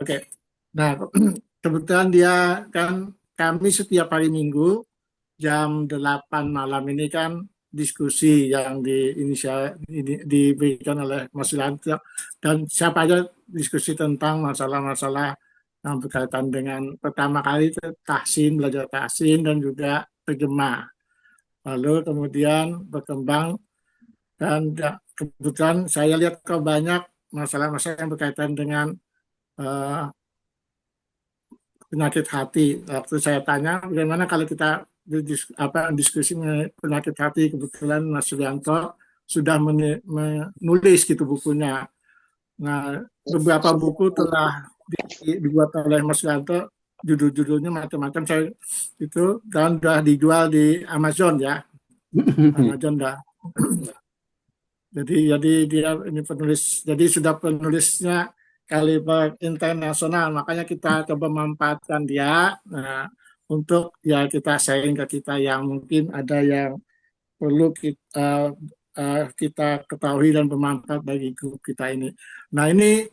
Oke. Nah, kebetulan dia kan kami setiap hari Minggu jam 8 malam ini kan diskusi yang diberikan oleh Mas Wilanto dan siapa aja diskusi tentang masalah-masalah yang berkaitan dengan pertama kali itu tahsin, belajar tahsin dan juga terjemah. Lalu kemudian berkembang dan kebetulan saya lihat kok banyak masalah-masalah yang berkaitan dengan eh, penyakit hati. Waktu saya tanya bagaimana kalau kita diskusi mengenai penyakit hati, kebetulan Mas Suryanto sudah menulis gitu bukunya. Nah, beberapa buku telah dibuat oleh Mas Suryanto, judul-judulnya macam-macam saya itu dan sudah dijual di Amazon ya. Amazon dah. Jadi dia ini penulis, jadi sudah penulisnya kaliber internasional, makanya kita coba memanfaatkan dia untuk ya kita sharing ke kita yang mungkin ada yang perlu kita ketahui dan bermanfaat bagi grup kita ini. Nah ini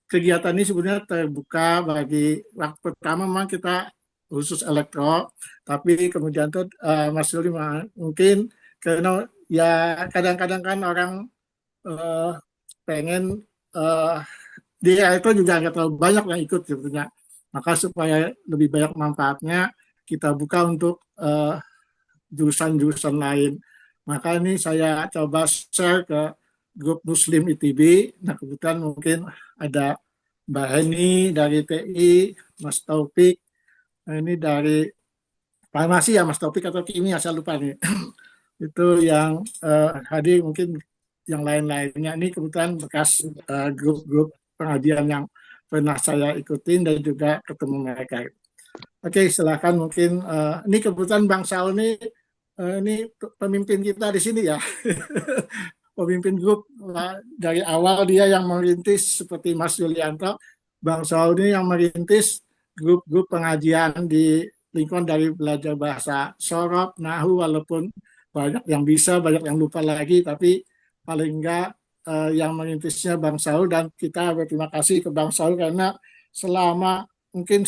kegiatan ini sebenarnya terbuka bagi waktu pertama memang kita khusus elektro, tapi kemudian tuh Mas Yuli mungkin karena ya kadang-kadang kan orang eh, pengen dia itu juga nggak terlalu banyak yang ikut sebetulnya. Maka supaya lebih banyak manfaatnya kita buka untuk jurusan-jurusan lain. Maka ini saya coba share ke grup Muslim ITB. Nah kebetulan mungkin ada Mbak Heni dari TI, Mas Taufik, nah, ini dari farmasi ya Mas Taufik atau kimia saya lupa nih. Itu yang hadir mungkin yang lain-lainnya ini kebetulan bekas grup-grup pengajian yang pernah saya ikutin dan juga ketemu mereka. Oke, silakan mungkin ini kebetulan Bang Saul ini pemimpin kita di sini ya. Pemimpin grup dari awal dia yang merintis seperti Mas Yulianto, Bang Saul ini yang merintis grup-grup pengajian di lingkungan dari belajar bahasa sorab, nahu, walaupun banyak yang bisa, banyak yang lupa lagi, tapi paling enggak yang merintisnya Bang Saul dan kita berterima kasih ke Bang Saul karena selama mungkin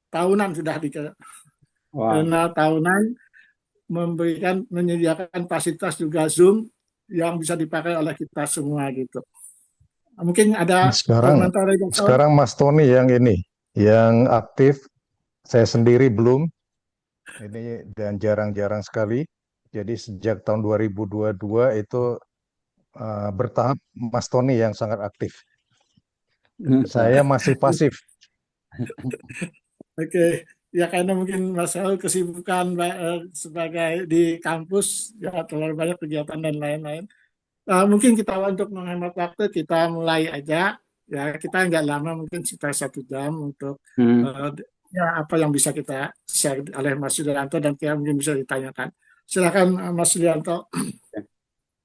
tahunan sudah di Wah, karena tahunan menyediakan fasilitas juga Zoom yang bisa dipakai oleh kita semua gitu. Mungkin ada Sekarang, komentar dari Bang Saul? sekarang Mas Tony yang ini, yang aktif. Saya sendiri belum. Ini dan jarang-jarang sekali. Jadi sejak tahun 2022 itu bertahap Mas Tony yang sangat aktif. Saya masih pasif. Oke, ya karena mungkin Mas Saul kesibukan sebagai di kampus ya terlalu banyak kegiatan dan lain-lain. Mungkin kita untuk menghemat waktu kita mulai aja ya kita nggak lama mungkin sekitar 1 jam untuk hmm. uh, ya apa yang bisa kita share oleh Mas Yulianto dan kira mungkin bisa ditanyakan. Silakan Mas Yulianto.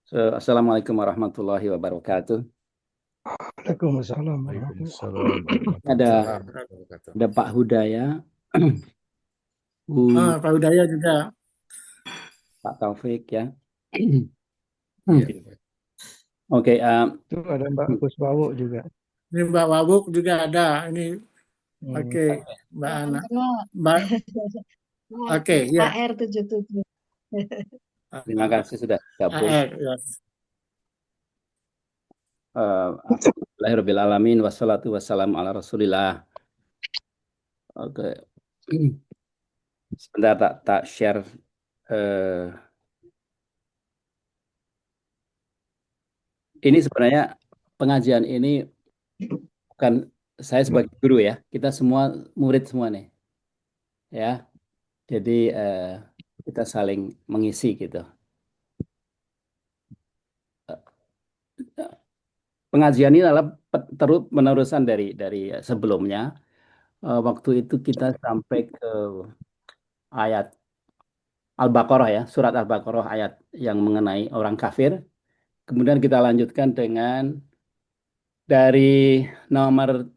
Assalamualaikum warahmatullahi wabarakatuh. Waalaikumsalam. Waalaikumsalam Ada warahmatullahi wabarakatuh. ada Pak Hudaya, Pak Udaya juga. Pak Taufik ya. Iya. Oke, Itu ada Mbak Puspawo juga. Ini Mbak Wabuk juga ada. Ini oke, Mbak Ana. Mbak, oke ya. AR77. terima kasih sudah gabung. AR, ya. Alhamdulillahirrahmanirrahim. Wassalatu wassalamu ala rasulillah. Oke. Sebentar tak share. Ini sebenarnya pengajian ini bukan saya sebagai guru ya. Kita semua murid semua nih. Ya. Jadi kita saling mengisi gitu. Pengajian ini adalah terus menerusan dari sebelumnya. Waktu itu kita sampai ke ayat Al-Baqarah ya, surat Al-Baqarah ayat yang mengenai orang kafir. Kemudian kita lanjutkan dengan dari nomor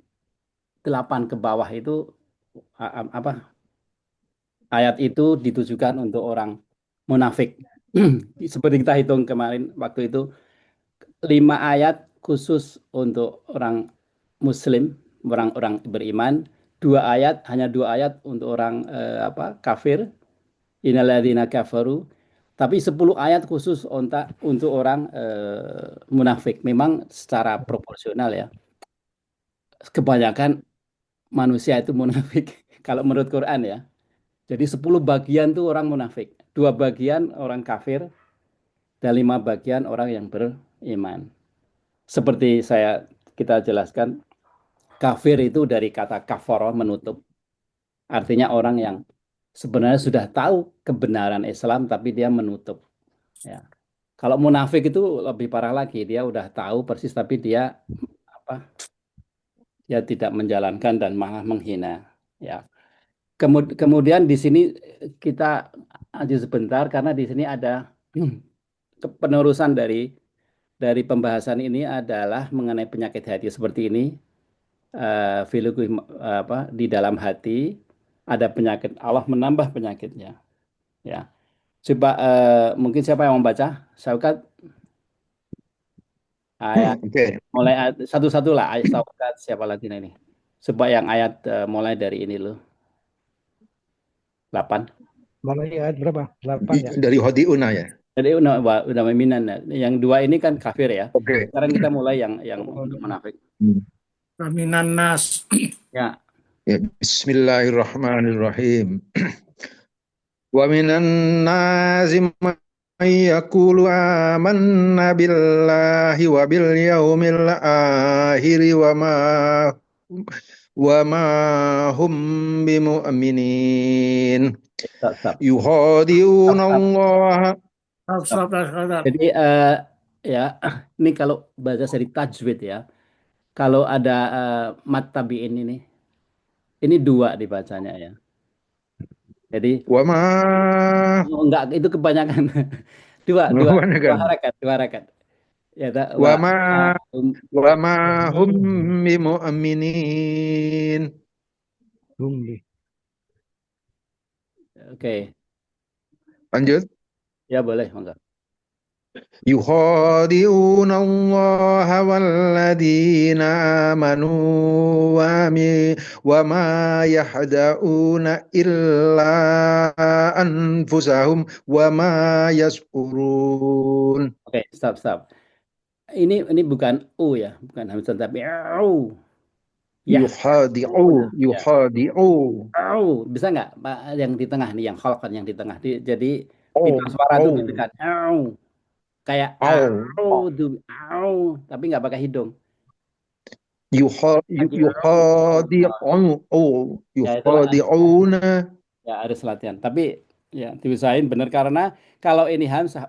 8 ke bawah itu apa? Ayat itu ditujukan untuk orang munafik. Seperti kita hitung kemarin waktu itu 5 ayat khusus untuk orang Muslim orang-orang beriman, hanya 2 ayat untuk orang kafir, innalladzina kafaru, tapi 10 ayat khusus untuk orang munafik. Memang secara proporsional ya, kebanyakan manusia itu munafik kalau menurut Quran ya. Jadi 10 bagian tuh orang munafik, 2 bagian orang kafir, dan 5 bagian orang yang beriman. Seperti kita jelaskan, kafir itu dari kata kafara, menutup. Artinya orang yang sebenarnya sudah tahu kebenaran Islam tapi dia menutup. Ya. Kalau munafik itu lebih parah lagi, dia udah tahu persis tapi dia apa? Dia tidak menjalankan dan malah menghina. Ya. Kemudian di sini kita aja sebentar karena di sini ada penerusan dari pembahasan ini adalah mengenai penyakit hati seperti ini. Filuku di dalam hati ada penyakit, Allah menambah penyakitnya. Ya. Coba mungkin siapa yang membaca? Syaukat, ayat Oke. mulai satu-satu lah. Ayat Syaukat, siapa lagi ini? Coba yang ayat mulai dari ini loh. 8. Malah ayat berapa? 8 ya. Dari Hodiuna ya. Jadi udah meminan. Yang 2 ini kan kafir ya. Oke. Sekarang kita mulai yang munafik. Kaminan nas. Ya. Ya, Bismillahirrahmanirrahim. Wa minan nasi man yaqulu amanna billahi wa bil yaumil akhir wa ma hum bimu'minin. Stop. Yuhadi'una Allah. Stop. Jadi ya, ini kalau bahasa dari tajwid ya. Kalau ada mat tabiin ini 2 dibacanya ya. Jadi Wa ma enggak, itu kebanyakan. dua harakat. Ya, wa ma hum bimu'minin. Humbi. Oke. Lanjut. Ya boleh, monggo. Yukhadi'una Allah walladina amanu wa ma yahda'una illa anfusahum wa ma yash'urun. Oke, stop. Ini bukan u ya, bukan hamzah tapi au. Ya. Yukhadi'u. Au, bisa nggak Pak, yang di tengah nih, yang kholqan yang di tengah. Jadi pipa suara itu ditekan. Au. Kayak au, tapi nggak pakai hidung. Yukhadi'una. Ya harus latihan. Tapi ya diusahain benar karena kalau ini hamzah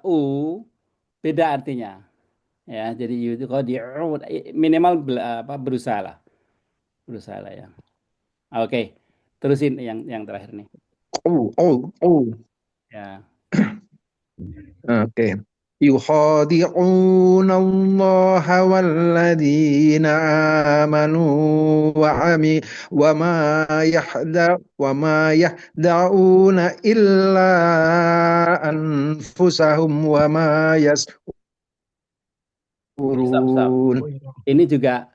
beda artinya. Ya, jadi itu kalau minimal berusaha lah. Berusaha lah ya. Oke. Terusin yang terakhir nih. Ya. Oke. Yukhadi'una Allah walladina amanu wa ma yahda'una illa anfusahum wa ma yash'urun. Ini juga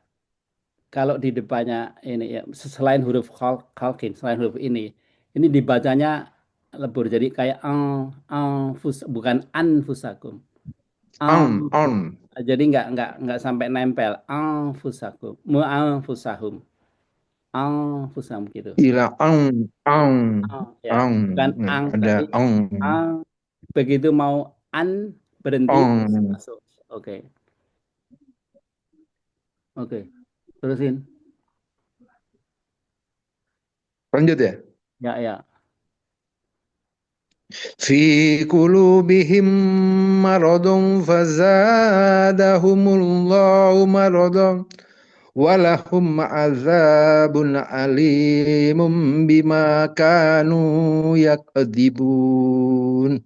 kalau di depannya ini ya, selain huruf khalqin, selain huruf ini dibacanya lebur, jadi kayak bukan anfusakum. Jadi nggak sampai nempel anfusakum, anfusahum gitu. Ila Ya, bukan ada tapi begitu mau berhenti masuk. Oke, terusin. Lanjut ya. Ya. Fi qulubihim maradun fazadahumullahu maradun walahum azabun alimun bima kanu yakdzibun.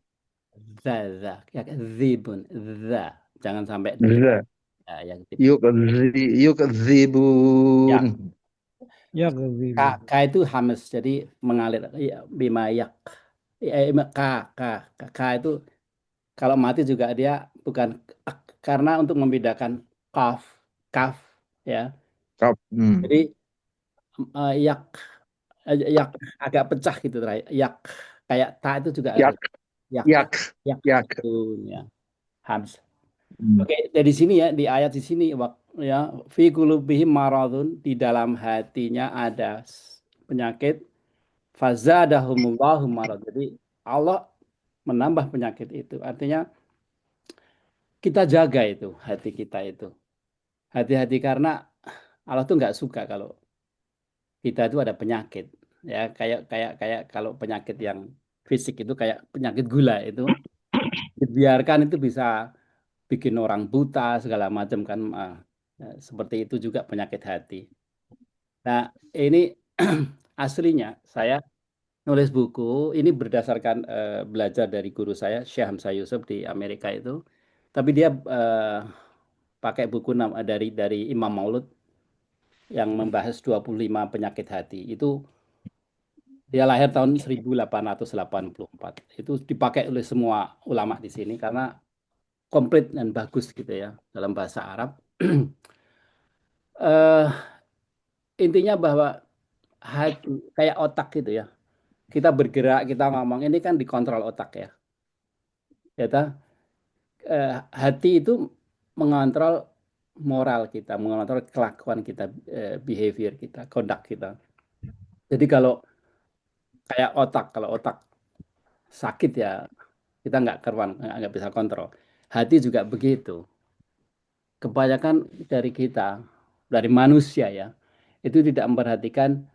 Yakdzibun. Jangan sampai yukdzibun. Ya, K itu hamas, jadi mengalir. Bima yak. K itu kalau mati juga dia bukan, karena untuk membedakan kaf ya. Jadi yak yak agak pecah gitu terakhir. Yak kayak ta itu juga Yak, harus yak yak, yak yak. itu ya. Hams. Hmm. Oke, dari sini ya di ayat di sini ya fi qulubihim maradun, di dalam hatinya ada penyakit, fazadahumullahu marad. Jadi Allah menambah penyakit itu. Artinya kita jaga itu hati kita itu. Hati-hati karena Allah tuh nggak suka kalau kita itu ada penyakit. Ya, kayak kayak kayak kalau penyakit yang fisik itu kayak penyakit gula itu dibiarkan itu bisa bikin orang buta segala macam kan. Ya, seperti itu juga penyakit hati. Nah, ini aslinya saya nulis buku ini berdasarkan belajar dari guru saya Syekh Hamzah Yusuf di Amerika itu. Tapi dia pakai buku dari Imam Maulud yang membahas 25 penyakit hati. Itu dia lahir tahun 1884. Itu dipakai oleh semua ulama di sini karena komplit dan bagus gitu ya dalam bahasa Arab. Eh, intinya bahwa hati kayak otak gitu ya. Kita bergerak, kita ngomong ini kan dikontrol otak ya. Ya toh? Hati itu mengontrol moral kita, mengontrol kelakuan kita, behavior kita, conduct kita. Jadi kalau kayak otak, kalau otak sakit ya kita nggak keruan, nggak bisa kontrol. Hati juga begitu. Kebanyakan dari kita, dari manusia ya, itu tidak memperhatikan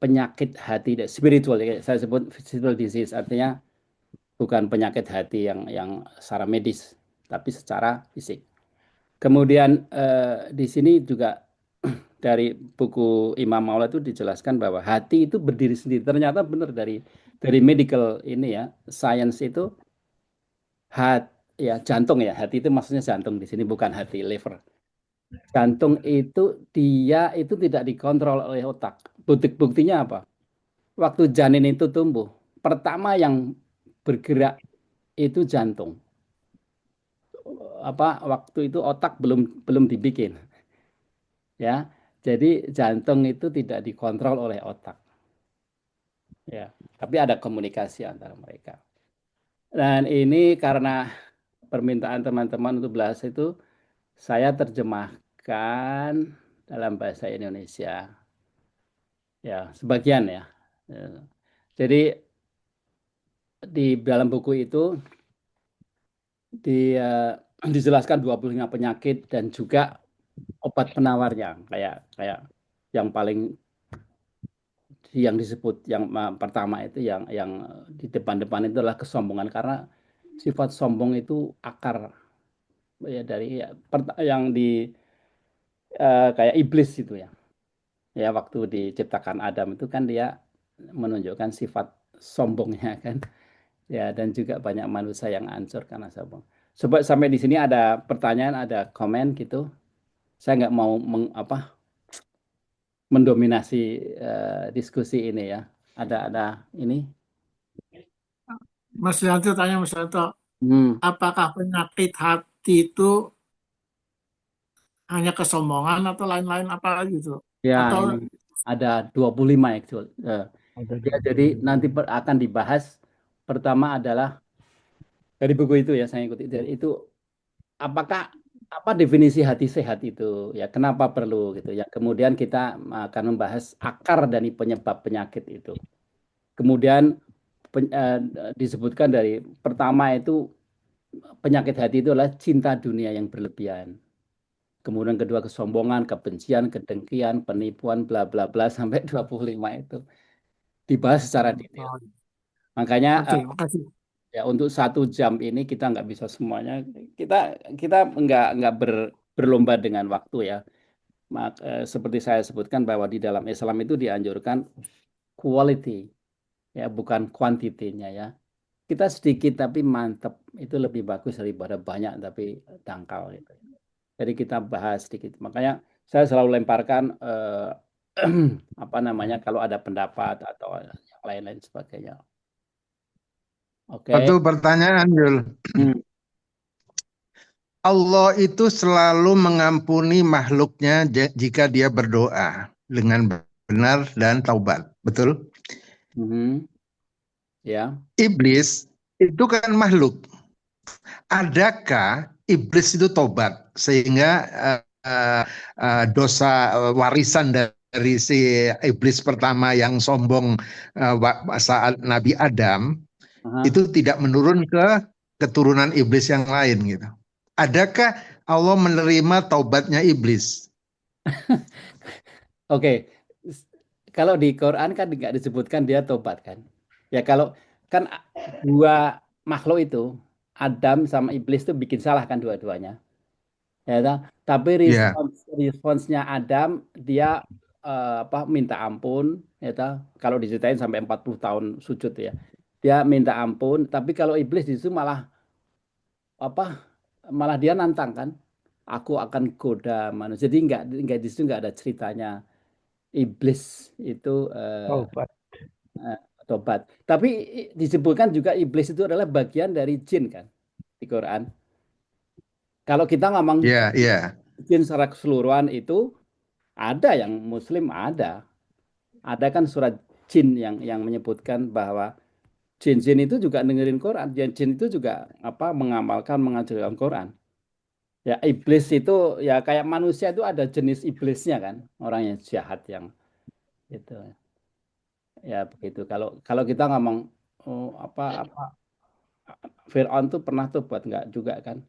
penyakit hati, spiritual, ya, saya sebut spiritual disease, artinya bukan penyakit hati yang secara medis, tapi secara fisik. Kemudian di sini juga dari buku Imam Maula itu dijelaskan bahwa hati itu berdiri sendiri. Ternyata benar dari medical ini ya, science itu ya jantung ya, hati itu maksudnya jantung di sini bukan hati liver. Jantung itu dia itu tidak dikontrol oleh otak. Buktinya apa? Waktu janin itu tumbuh, pertama yang bergerak itu jantung. Waktu itu otak belum belum dibikin. Ya. Jadi jantung itu tidak dikontrol oleh otak. Ya, tapi ada komunikasi antara mereka. Dan ini karena permintaan teman-teman untuk bahas itu saya terjemahkan dalam bahasa Indonesia. Ya, sebagian ya. Jadi di dalam buku itu dijelaskan 25 penyakit dan juga obat penawarnya kayak yang paling yang disebut yang pertama itu yang di depan-depan itu adalah kesombongan karena sifat sombong itu akar ya dari yang di kayak iblis itu ya. Ya waktu diciptakan Adam itu kan dia menunjukkan sifat sombongnya kan. Ya dan juga banyak manusia yang hancur karena sombong. Coba sampai di sini ada pertanyaan, ada komen gitu. Saya nggak mau mendominasi diskusi ini ya. Ada ini. Mas Yanto tanya Mas Yanto, apakah penyakit hati itu hanya kesombongan atau lain-lain apa lagi itu? Ya, Atau ini ada 25 actual. Ada Ya, jadi nanti akan dibahas. Pertama adalah dari buku itu ya saya ikuti. Dari itu apakah apa definisi hati sehat itu ya kenapa perlu gitu ya. Kemudian kita akan membahas akar dari penyebab penyakit itu. Kemudian disebutkan dari pertama itu penyakit hati itu adalah cinta dunia yang berlebihan. Kemudian kedua kesombongan, kebencian, kedengkian, penipuan, bla bla bla sampai 25 itu dibahas secara detail. Makanya oke, makasih. ya untuk 1 jam ini kita nggak bisa semuanya. Kita nggak berlomba dengan waktu ya. Seperti saya sebutkan bahwa di dalam Islam itu dianjurkan quality ya bukan kuantitinya ya. Kita sedikit tapi mantap itu lebih bagus daripada banyak tapi dangkal gitu. Jadi kita bahas sedikit. Makanya saya selalu lemparkan apa namanya kalau ada pendapat atau yang lain-lain sebagainya. Oke. Satu pertanyaan, Yul. Allah itu selalu mengampuni makhluknya jika dia berdoa dengan benar dan taubat. Betul? Mhm. Ya. Iblis itu kan makhluk. Adakah iblis itu tobat sehingga dosa warisan dari si iblis pertama yang sombong saat Nabi Adam Aha. itu tidak menurun ke keturunan iblis yang lain gitu. Adakah Allah menerima taubatnya iblis? Oke, kalau di Quran kan nggak disebutkan dia tobat kan? Ya kalau kan dua makhluk itu Adam sama iblis itu bikin salah kan dua-duanya. Ya toh? Tapi Ya, responsnya Adam dia minta ampun, ya toh? Kalau diceritain sampai 40 tahun sujud ya. Dia minta ampun, tapi kalau iblis justru malah apa malah dia nantang kan. Aku akan goda manusia. Jadi nggak di situ nggak ada ceritanya iblis itu Taubat. tobat. Tapi disebutkan juga iblis itu adalah bagian dari jin kan di Quran. Kalau kita ngomong ya, ya. jin secara keseluruhan itu ada yang Muslim ada. Ada kan surat jin yang menyebutkan bahwa jin-jin itu juga dengerin Quran. Jin itu juga mengamalkan mengajarkan Quran. Ya iblis itu ya kayak manusia itu ada jenis iblisnya kan, orang yang jahat yang itu. Ya begitu. Kalau kalau kita ngomong oh, apa Fir'aun tuh pernah tobat nggak juga kan?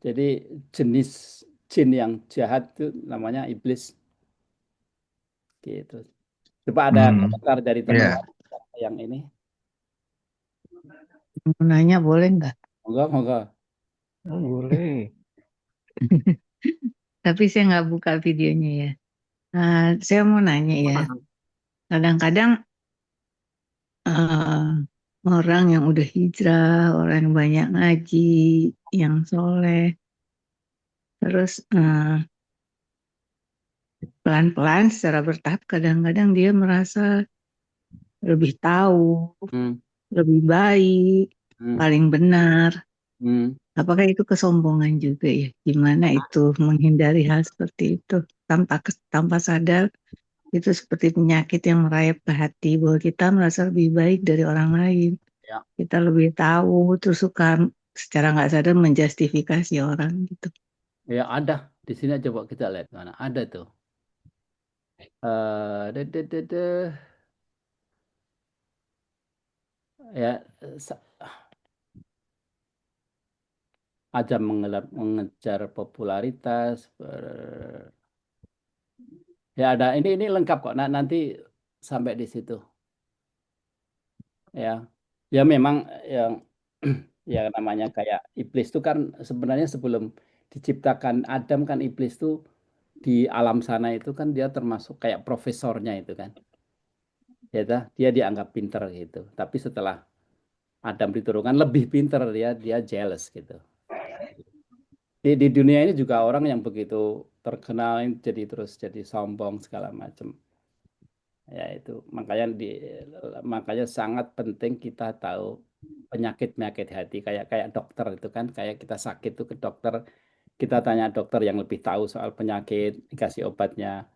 Jadi jenis jin yang jahat itu namanya iblis gitu. Coba ada komentar dari teman Ya. yang ini. Mau nanya boleh nggak? Enggak, enggak. Oh, boleh. Tapi saya nggak buka videonya ya. Saya mau nanya ya. Kadang-kadang eh, orang yang udah hijrah, orang yang banyak ngaji, yang soleh, terus pelan-pelan secara bertahap kadang-kadang dia merasa lebih tahu, Hmm, lebih baik, hmm, paling benar. hmm. Apakah itu kesombongan juga ya? Gimana itu menghindari hal seperti itu tanpa sadar itu seperti penyakit yang merayap ke hati bahwa kita merasa lebih baik dari orang lain. Ya, Kita lebih tahu, terus suka secara nggak sadar menjustifikasi orang gitu. ya ada. Di sini coba kita lihat mana. Ada tuh. Eh, deh, deh, deh, deh. Ya, sa- ada mengejar popularitas. Ya ada. Ini lengkap kok. Nanti sampai di situ. Ya, ya memang yang ya namanya kayak iblis itu kan sebenarnya sebelum diciptakan Adam kan iblis itu di alam sana itu kan dia termasuk kayak profesornya itu kan. Ya toh, dia dianggap pinter gitu. Tapi setelah Adam diturunkan lebih pinter dia jealous gitu. Di dunia ini juga orang yang begitu terkenal jadi terus jadi sombong segala macam. Ya itu makanya sangat penting kita tahu penyakit-penyakit hati kayak kayak dokter itu kan kayak kita sakit tuh ke dokter kita tanya dokter yang lebih tahu soal penyakit dikasih obatnya.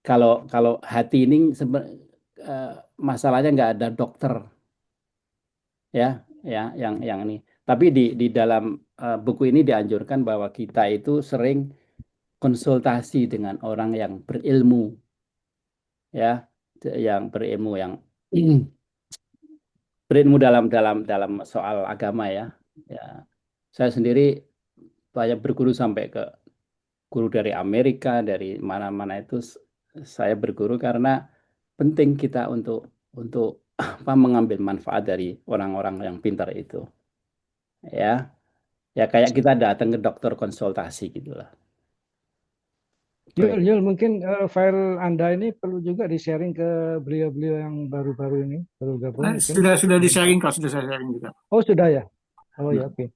Kalau kalau hati ini eh, masalahnya nggak ada dokter ya yang ini. Tapi di dalam buku ini dianjurkan bahwa kita itu sering konsultasi dengan orang yang berilmu ya, yang berilmu yang berilmu dalam soal agama ya. Ya, saya sendiri banyak berguru sampai ke guru dari Amerika, dari mana-mana itu saya berguru karena penting kita untuk mengambil manfaat dari orang-orang yang pintar itu. Ya, ya kayak kita datang ke dokter konsultasi gitulah. Oke. Yul, mungkin file Anda ini perlu juga di-sharing ke beliau-beliau yang baru-baru ini, baru gabung mungkin. Sudah di-sharing kok, sudah saya sharing juga. Oh, sudah ya? Oh ya, oke.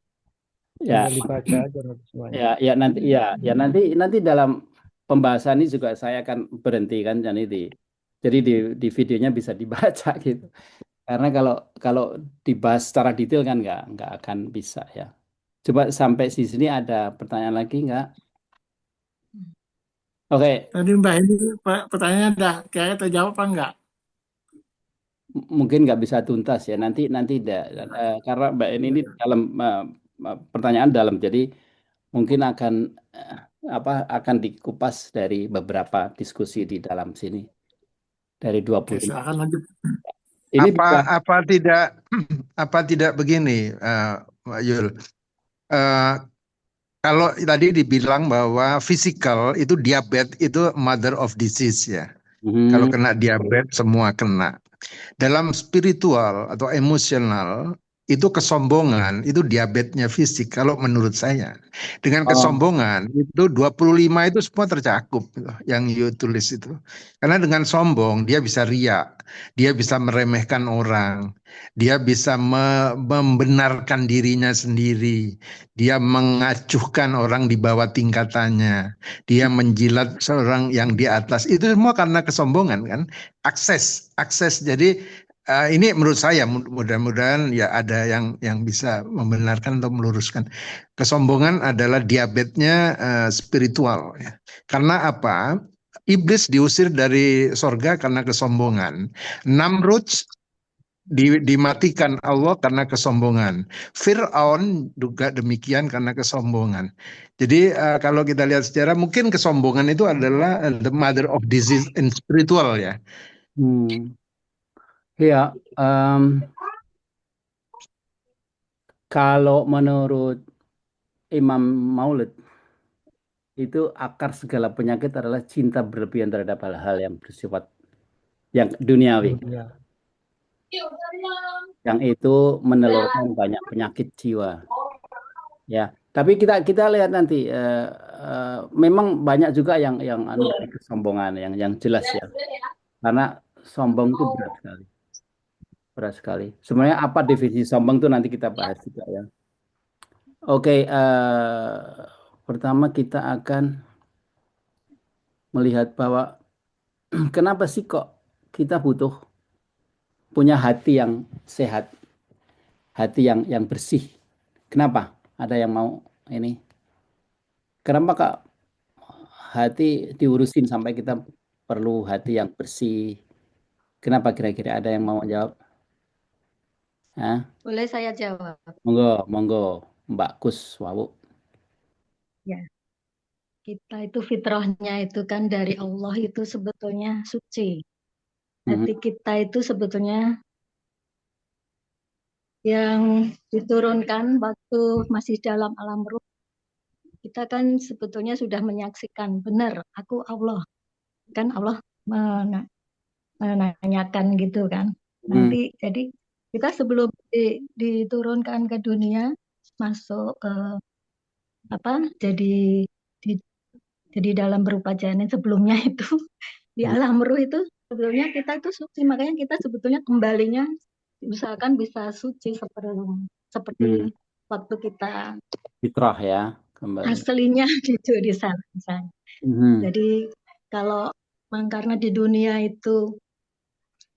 Ya, Tinggal dibaca aja nanti semuanya. nanti dalam pembahasan ini juga saya akan berhenti kan jadi di videonya bisa dibaca gitu. Karena kalau kalau dibahas secara detail kan nggak akan bisa ya. Coba sampai di sini ada pertanyaan lagi nggak? Oke, Tadi Mbak ini pertanyaannya udah kayak terjawab apa enggak? mungkin nggak bisa tuntas ya. Nanti nanti karena Mbak ini Iya. dalam pertanyaan dalam, jadi mungkin akan eh, akan dikupas dari beberapa diskusi di dalam sini dari Oke, 25. silakan lanjut. Ini Apa bukan. apa tidak apa tidak begini, Pak Yul? Eh, Kalau tadi dibilang bahwa fisikal itu diabetes itu mother of disease ya. Kalau Mhm. kena diabetes semua kena. Dalam spiritual atau emosional itu kesombongan itu diabetesnya fisik kalau menurut saya. Dengan Oh, kesombongan itu 25 itu semua tercakup gitu, yang you tulis itu. Karena dengan sombong dia bisa riak, dia bisa meremehkan orang, dia bisa membenarkan dirinya sendiri, dia mengacuhkan orang di bawah tingkatannya, dia menjilat seorang yang di atas. Itu semua karena kesombongan kan. Akses. Jadi ini menurut saya mudah-mudahan ya ada yang bisa membenarkan atau meluruskan. Kesombongan adalah diabetesnya spiritual ya. Karena apa? Iblis diusir dari sorga karena kesombongan. Namrud dimatikan Allah karena kesombongan. Fir'aun juga demikian karena kesombongan. Jadi kalau kita lihat sejarah mungkin kesombongan itu adalah the mother of disease in spiritual ya. hmm. Ya, kalau menurut Imam Maulid itu akar segala penyakit adalah cinta berlebihan terhadap hal-hal yang bersifat yang duniawi, Dunia. yang itu menelurkan banyak penyakit jiwa. Ya, tapi kita kita lihat nanti, memang banyak juga yang dari kesombongan yang jelas ya, karena sombong itu berat sekali, berat sekali. Sebenarnya apa definisi sombong itu nanti kita bahas juga ya. Oke, pertama kita akan melihat bahwa kenapa sih kok kita butuh punya hati yang sehat, hati yang bersih. Kenapa? Ada yang mau ini? Kenapa kak hati diurusin sampai kita perlu hati yang bersih? Kenapa kira-kira ada yang mau jawab? Hah? Boleh saya jawab? Monggo, monggo, Mbak Kus Wawu. Ya, kita itu fitrahnya itu kan dari Allah itu sebetulnya suci. Mhm. Hati kita itu sebetulnya yang diturunkan waktu masih dalam alam ruh. Kita kan sebetulnya sudah menyaksikan, benar, aku Allah. Kan Allah menanyakan gitu kan. Mhm. Nanti jadi kita sebelum diturunkan ke dunia, masuk ke apa, di- jadi dalam berupa janin sebelumnya itu di alam ruh itu sebetulnya kita itu suci, makanya kita sebetulnya kembalinya misalkan bisa suci seperti seperti Mhm. waktu kita Fitrah ya, kembali. aslinya gitu di sana misalnya. Mhm. Jadi kalau karena di dunia itu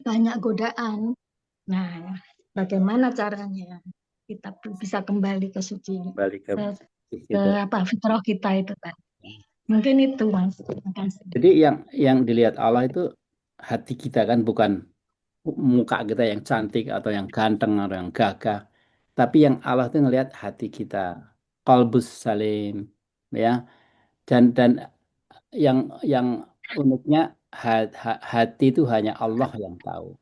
banyak godaan, nah bagaimana caranya kita bisa kembali ke suci, Kembali ke ke situ. apa fitrah kita itu kan. Mungkin itu Mas. Terima kasih. Jadi yang dilihat Allah itu hati kita kan, bukan muka kita yang cantik atau yang ganteng atau yang gagah, tapi yang Allah itu ngelihat hati kita, qalbus salim, ya. Dan yang uniknya hati itu hanya Allah yang tahu.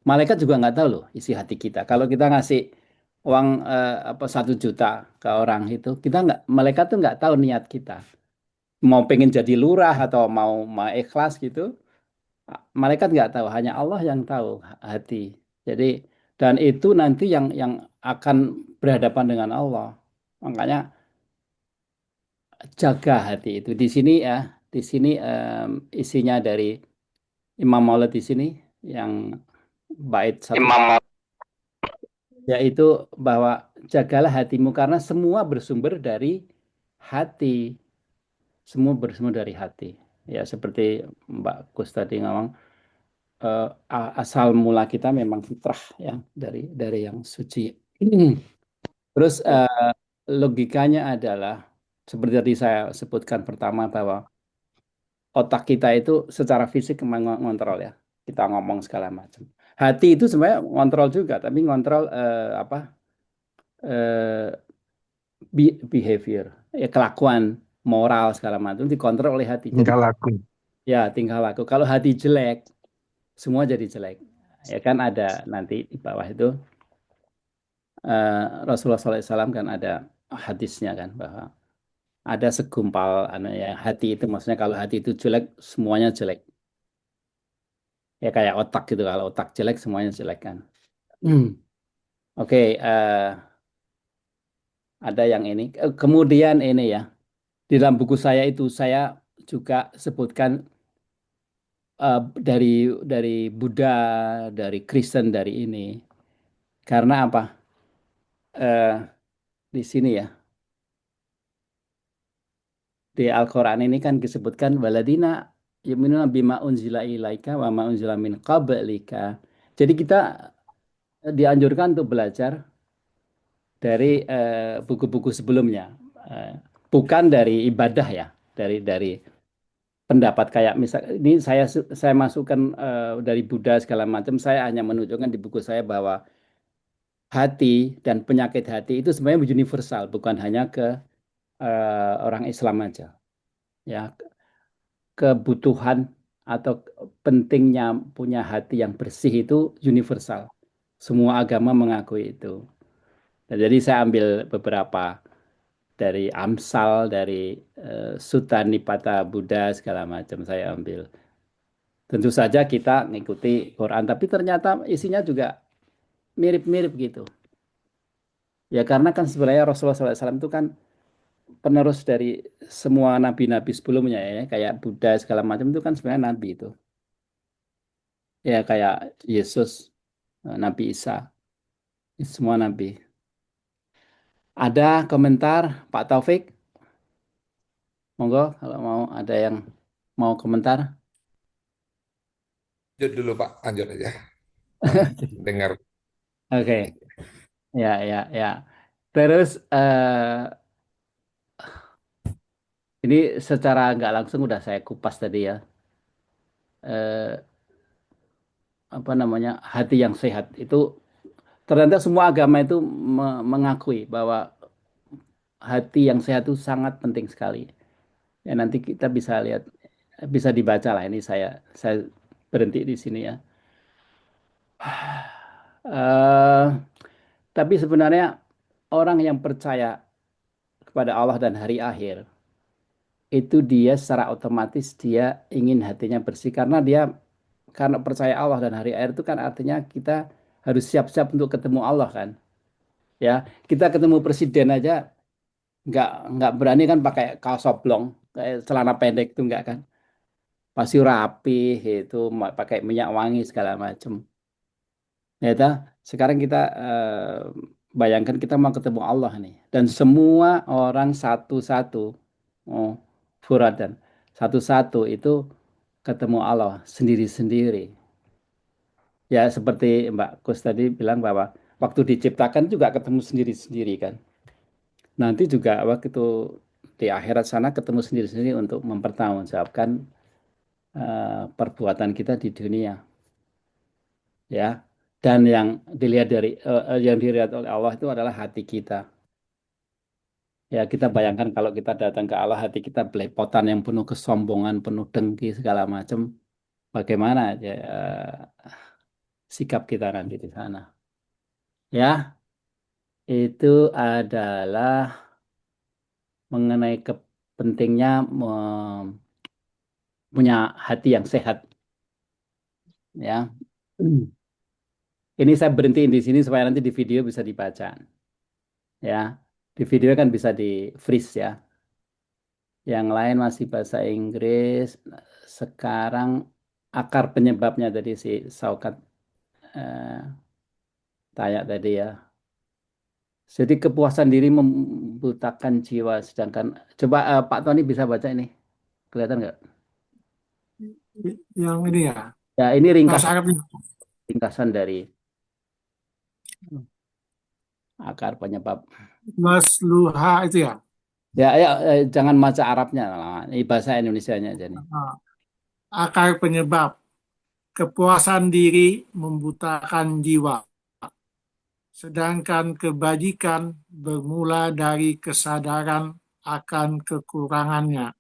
Malaikat juga nggak tahu loh isi hati kita. Kalau kita ngasih uang, 1 juta ke orang itu, kita nggak, malaikat tuh nggak tahu niat kita. Mau pengen jadi lurah atau mau ikhlas gitu, malaikat nggak tahu, hanya Allah yang tahu hati. Jadi dan itu nanti yang akan berhadapan dengan Allah. Makanya jaga hati itu. Di sini ya, di sini isinya dari Imam Maulid di sini yang bait satu, yaitu bahwa jagalah hatimu karena semua bersumber dari hati, semua bersumber dari hati. Ya seperti Mbak Kus tadi ngomong, asal mula kita memang fitrah ya, dari yang suci. Terus logikanya adalah seperti tadi saya sebutkan pertama bahwa otak kita itu secara fisik mengontrol ya. Kita ngomong segala macam. Hati itu sebenarnya ngontrol juga, tapi ngontrol apa eh, behavior, ya kelakuan, moral segala macam dikontrol oleh hati. Jadi Tingkah laku. ya tingkah laku. Kalau hati jelek, semua jadi jelek. Ya kan ada nanti di bawah itu Rasulullah SAW kan ada hadisnya kan bahwa ada segumpal ya, hati itu maksudnya kalau hati itu jelek semuanya jelek. Ya kayak otak gitu, kalau otak jelek semuanya jelek kan. Oke, ada yang ini. Kemudian ini ya, di dalam buku saya itu saya juga sebutkan dari Buddha, dari Kristen, dari ini. Karena apa? Di sini ya, di Al-Quran ini kan disebutkan waladina yu'minuna bima unzila ilaika wa ma unzila min qablika. Jadi kita dianjurkan untuk belajar dari buku-buku sebelumnya, Eh, bukan dari ibadah ya, dari pendapat kayak misal ini saya masukkan dari Buddha segala macam. Saya hanya menunjukkan di buku saya bahwa hati dan penyakit hati itu sebenarnya universal, bukan hanya ke orang Islam aja. Ya, kebutuhan atau pentingnya punya hati yang bersih itu universal. Semua agama mengakui itu. Nah, jadi saya ambil beberapa dari Amsal, dari Sutta Nipata Buddha segala macam saya ambil. Tentu saja kita ngikuti Quran, tapi ternyata isinya juga mirip-mirip gitu. Ya karena kan sebenarnya Rasulullah SAW itu kan penerus dari semua nabi-nabi sebelumnya ya, kayak Buddha segala macam itu kan sebenarnya nabi itu. Ya kayak Yesus, Nabi Isa, itu semua nabi. Ada komentar Pak Taufik? Monggo kalau mau ada yang mau komentar. Lanjut dulu Pak, lanjut aja. Dengar. Oke, ya ya ya. Terus ini secara nggak langsung udah saya kupas tadi ya. Eh, apa namanya, hati yang sehat itu ternyata semua agama itu mengakui bahwa hati yang sehat itu sangat penting sekali. Ya nanti kita bisa lihat, bisa dibaca lah. Ini saya berhenti di sini ya. Eh, tapi sebenarnya orang yang percaya kepada Allah dan hari akhir itu dia secara otomatis dia ingin hatinya bersih karena percaya Allah dan hari akhir itu kan artinya kita harus siap-siap untuk ketemu Allah kan. Ya, kita ketemu presiden aja nggak berani kan pakai kaos oblong, kayak celana pendek itu nggak kan. Pasti rapi itu pakai minyak wangi segala macam. Ya, sekarang kita bayangkan kita mau ketemu Allah nih dan semua orang satu-satu, oh, Furat dan satu-satu itu ketemu Allah sendiri-sendiri. Ya seperti Mbak Kus tadi bilang bahwa waktu diciptakan juga ketemu sendiri-sendiri kan. Nanti juga waktu itu di akhirat sana ketemu sendiri-sendiri untuk mempertanggungjawabkan perbuatan kita di dunia. Ya. Dan yang dilihat oleh Allah itu adalah hati kita. Ya, kita bayangkan kalau kita datang ke Allah, hati kita belepotan yang penuh kesombongan, penuh dengki segala macam. Bagaimana ya, sikap kita nanti di sana? Ya, itu adalah mengenai pentingnya punya hati yang sehat. Ya, ini saya berhentiin di sini supaya nanti di video bisa dibaca. Ya, di video kan bisa di freeze ya. Yang lain masih bahasa Inggris. Sekarang akar penyebabnya tadi si Saukat eh, tanya tadi ya. Jadi kepuasan diri membutakan jiwa. Sedangkan coba Pak Tony bisa baca ini, kelihatan nggak? Yang ini ya, Ya ini bahasa Arab ini. ringkasan dari akar penyebab. Mas Luha itu ya. Ya, jangan baca Arabnya, lah. Ini bahasa Indonesianya aja nih. akar penyebab. Kepuasan diri membutakan jiwa, sedangkan kebajikan bermula dari kesadaran akan kekurangannya.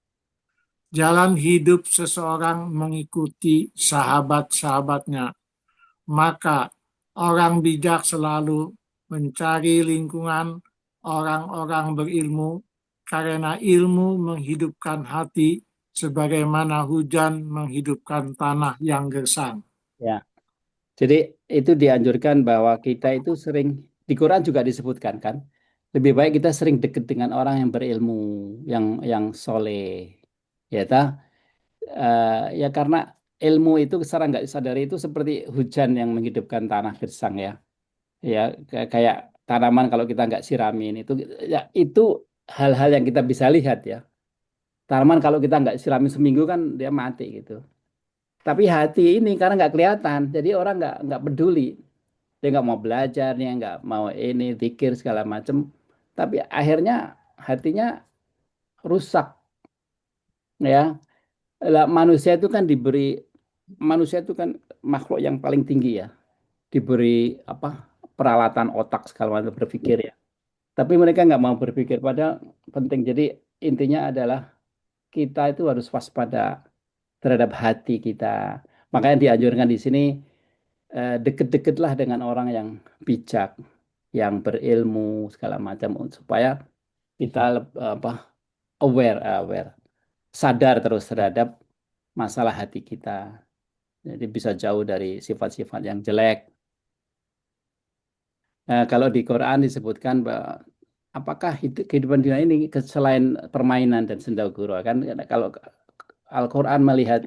Jalan hidup seseorang mengikuti sahabat-sahabatnya. Maka orang bijak selalu mencari lingkungan orang-orang berilmu, karena ilmu menghidupkan hati sebagaimana hujan menghidupkan tanah yang gersang. Ya. Jadi itu dianjurkan bahwa kita itu sering, di Quran juga disebutkan kan, lebih baik kita sering dekat dengan orang yang berilmu, yang soleh, ya ta? Ya karena ilmu itu secara nggak sadari itu seperti hujan yang menghidupkan tanah gersang ya, ya kayak tanaman kalau kita nggak siramin itu, ya itu hal-hal yang kita bisa lihat ya. Tanaman kalau kita nggak siramin seminggu kan dia mati gitu. Tapi hati ini karena nggak kelihatan, jadi orang nggak peduli. Dia nggak mau belajar, dia nggak mau ini, zikir segala macam. Tapi akhirnya hatinya rusak, ya. Lah, manusia itu kan makhluk yang paling tinggi ya, diberi apa peralatan otak segala macam berpikir ya. Tapi mereka nggak mau berpikir, padahal penting. Jadi intinya adalah kita itu harus waspada terhadap hati kita. Makanya dianjurkan di sini deket-deketlah dengan orang yang bijak, yang berilmu segala macam supaya kita apa aware, sadar terus terhadap masalah hati kita. Jadi bisa jauh dari sifat-sifat yang jelek. Kalau di Quran disebutkan bahwa apakah kehidupan dunia ini selain permainan dan senda gurau kan, kalau Al-Quran melihat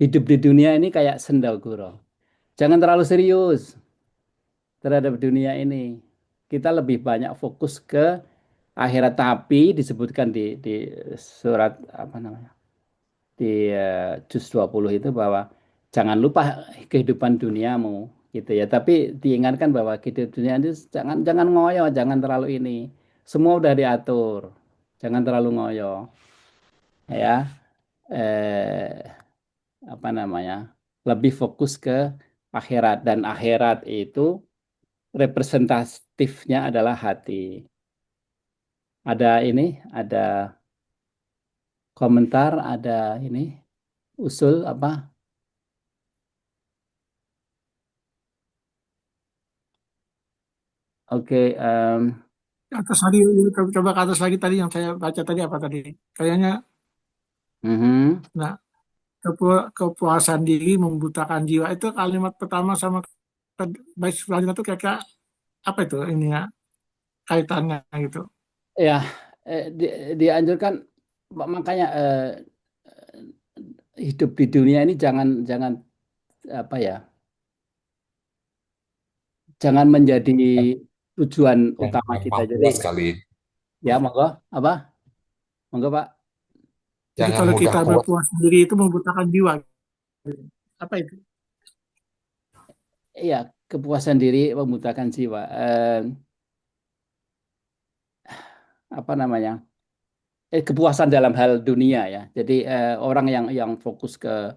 hidup di dunia ini kayak senda gurau. Jangan terlalu serius terhadap dunia ini. Kita lebih banyak fokus ke akhirat, tapi disebutkan di surat apa namanya? Di juz 20 itu bahwa jangan lupa kehidupan duniamu gitu ya. Tapi diingatkan bahwa kehidupan dunia itu jangan ngoyo, jangan terlalu ini. Semua udah diatur. Jangan terlalu ngoyo. Ya. Eh apa namanya? Lebih fokus ke akhirat, dan akhirat itu representatifnya adalah hati. Ada komentar, ada ini usul apa? Oke, Atas tadi, coba ke atas lagi tadi yang saya baca tadi apa tadi? Kayaknya, nah, kepuasan diri membutakan jiwa itu kalimat pertama sama baik selanjutnya itu kayak apa itu ini ya kaitannya gitu. ya dianjurkan makanya hidup di dunia ini jangan jangan apa ya, jangan menjadi tujuan Yang utama kita. Jadi puas sekali. ya monggo apa, monggo Pak. Jadi Jangan kalau mudah kita puas. berpuas diri itu membutakan jiwa. Apa itu? Iya, kepuasan diri membutakan jiwa. Apa namanya? Kepuasan dalam hal dunia ya. Jadi orang yang fokus ke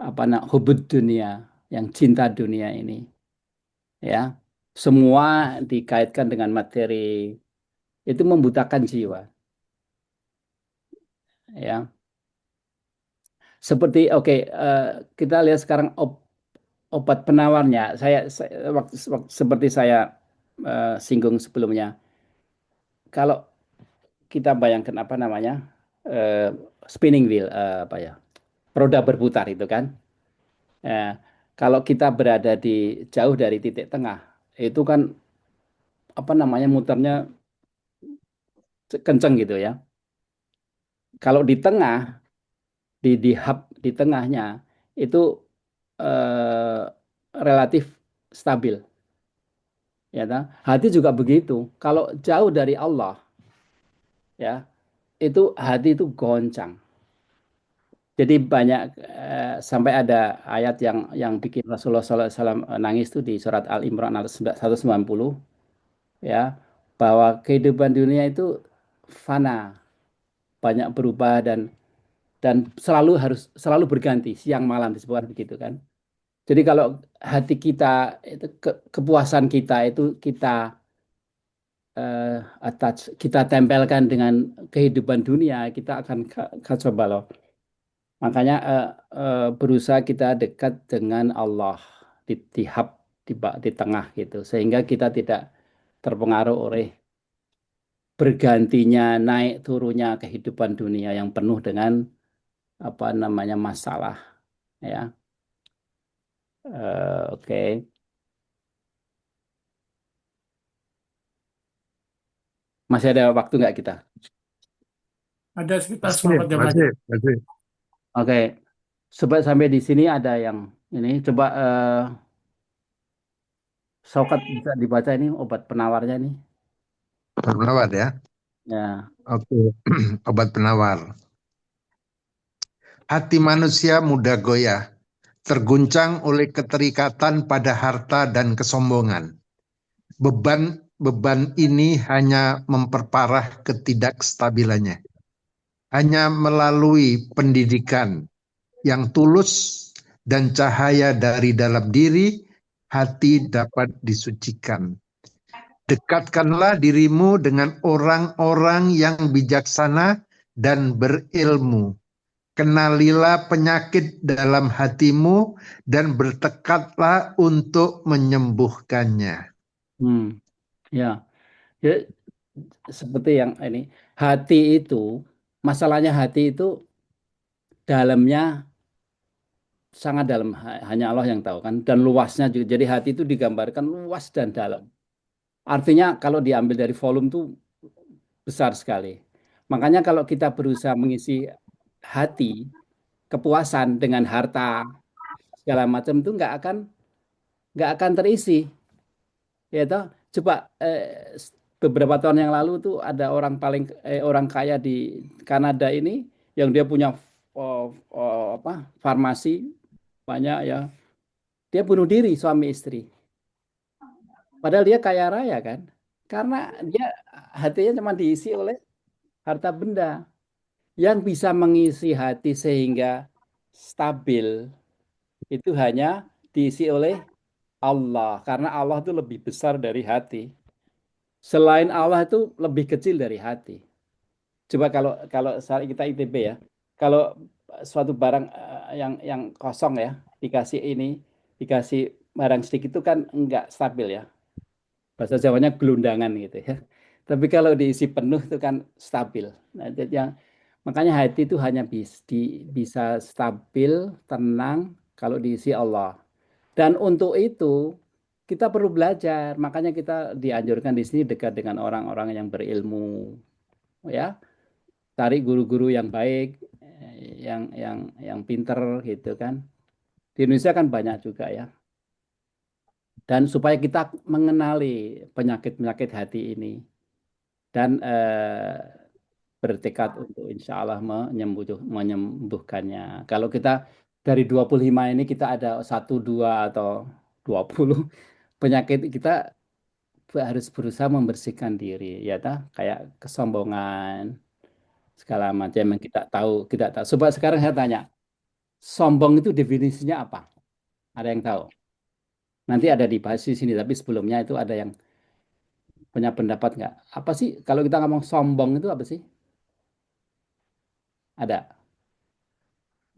apa hubud dunia, yang cinta dunia ini, ya, semua dikaitkan dengan materi, itu membutakan jiwa, ya. Seperti kita lihat sekarang obat penawarnya. Seperti saya singgung sebelumnya. Kalau kita bayangkan apa namanya spinning wheel, apa ya, roda berputar itu kan. Kalau kita berada di jauh dari titik tengah, itu kan apa namanya muternya kenceng gitu ya. Kalau di tengah, di hub di tengahnya itu eh, relatif stabil. Ya, hati juga begitu. Kalau jauh dari Allah, ya itu hati itu goncang. Jadi banyak sampai ada ayat yang bikin Rasulullah SAW nangis tuh di surat Al-Imran ayat 190, ya, bahwa kehidupan dunia itu fana, banyak berubah dan dan selalu berganti siang malam disebutkan begitu kan. Jadi kalau hati kita itu kepuasan kita itu kita kita tempelkan dengan kehidupan dunia, kita akan kacau balau. Makanya berusaha kita dekat dengan Allah di tengah gitu, sehingga kita tidak terpengaruh oleh bergantinya naik turunnya kehidupan dunia yang penuh dengan apa namanya masalah, ya. Oke. Masih ada waktu nggak kita? Ada sekitar Masih, setengah jam lagi. masih. Oke. Coba sampai di sini ada yang ini. Coba Saukat bisa dibaca ini obat penawarnya nih. Penawar ya. Ya. Oke. Obat penawar. Hati manusia mudah goyah, terguncang oleh keterikatan pada harta dan kesombongan. Beban ini hanya memperparah ketidakstabilannya. Hanya melalui pendidikan yang tulus dan cahaya dari dalam diri, hati dapat disucikan. Dekatkanlah dirimu dengan orang-orang yang bijaksana dan berilmu. Kenalilah penyakit dalam hatimu dan bertekadlah untuk menyembuhkannya. Ya. Ya, seperti yang ini. Hati itu, masalahnya hati itu dalamnya sangat dalam, hanya Allah yang tahu kan, dan luasnya juga. Jadi hati itu digambarkan luas dan dalam. Artinya kalau diambil dari volume itu besar sekali. Makanya kalau kita berusaha mengisi hati, kepuasan dengan harta segala macam itu nggak akan terisi. Ya toh, coba beberapa tahun yang lalu tuh ada orang kaya di Kanada ini yang dia punya apa farmasi banyak ya. Dia bunuh diri suami istri. Padahal dia kaya raya kan. Karena dia hatinya cuma diisi oleh harta benda. Yang bisa mengisi hati sehingga stabil itu hanya diisi oleh Allah. Karena Allah itu lebih besar dari hati. Selain Allah itu lebih kecil dari hati. Coba kalau kalau kita ITB ya, kalau suatu barang yang kosong ya, dikasih barang sedikit itu kan enggak stabil ya. Bahasa Jawanya gelundangan gitu ya. Tapi kalau diisi penuh itu kan stabil. Nah, makanya hati itu hanya bisa stabil, tenang kalau diisi Allah. Dan untuk itu kita perlu belajar. Makanya kita dianjurkan di sini dekat dengan orang-orang yang berilmu, ya. Cari guru-guru yang baik, yang pinter gitu kan. Di Indonesia kan banyak juga ya. Dan supaya kita mengenali penyakit-penyakit hati ini dan bertekad untuk insya Allah menyembuhkannya. Kalau kita dari 25 ini kita ada 1, 2, atau 20 penyakit, kita harus berusaha membersihkan diri, ya ta? Kayak kesombongan, segala macam yang kita tahu. Coba sekarang saya tanya, sombong itu definisinya apa? Ada yang tahu? Nanti ada dibahas di sini, tapi sebelumnya itu ada yang punya pendapat nggak? Apa sih kalau kita ngomong sombong itu apa sih? Ada?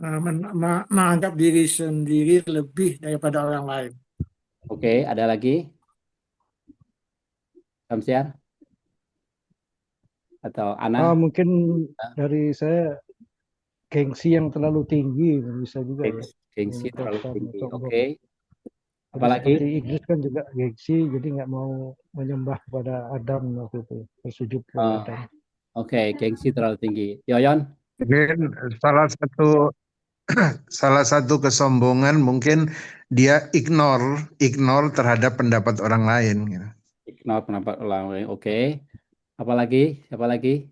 Menganggap diri sendiri lebih daripada orang lain. Oke, ada lagi? Kamsiar? Atau Ana? Mungkin dari saya gengsi yang terlalu tinggi bisa juga ya. Gengsi terlalu Menyebabkan tinggi. sombong. Oke. Jadi Apalagi? seperti Iblis kan juga gengsi, jadi nggak mau menyembah kepada Adam waktu itu, bersujud kepada Adam. Oke, gengsi terlalu tinggi. Yoyon? Ini salah satu kesombongan mungkin dia ignore terhadap pendapat orang lain. Gitu. Ignore pendapat orang lain. Oke. Apalagi? Siapa lagi?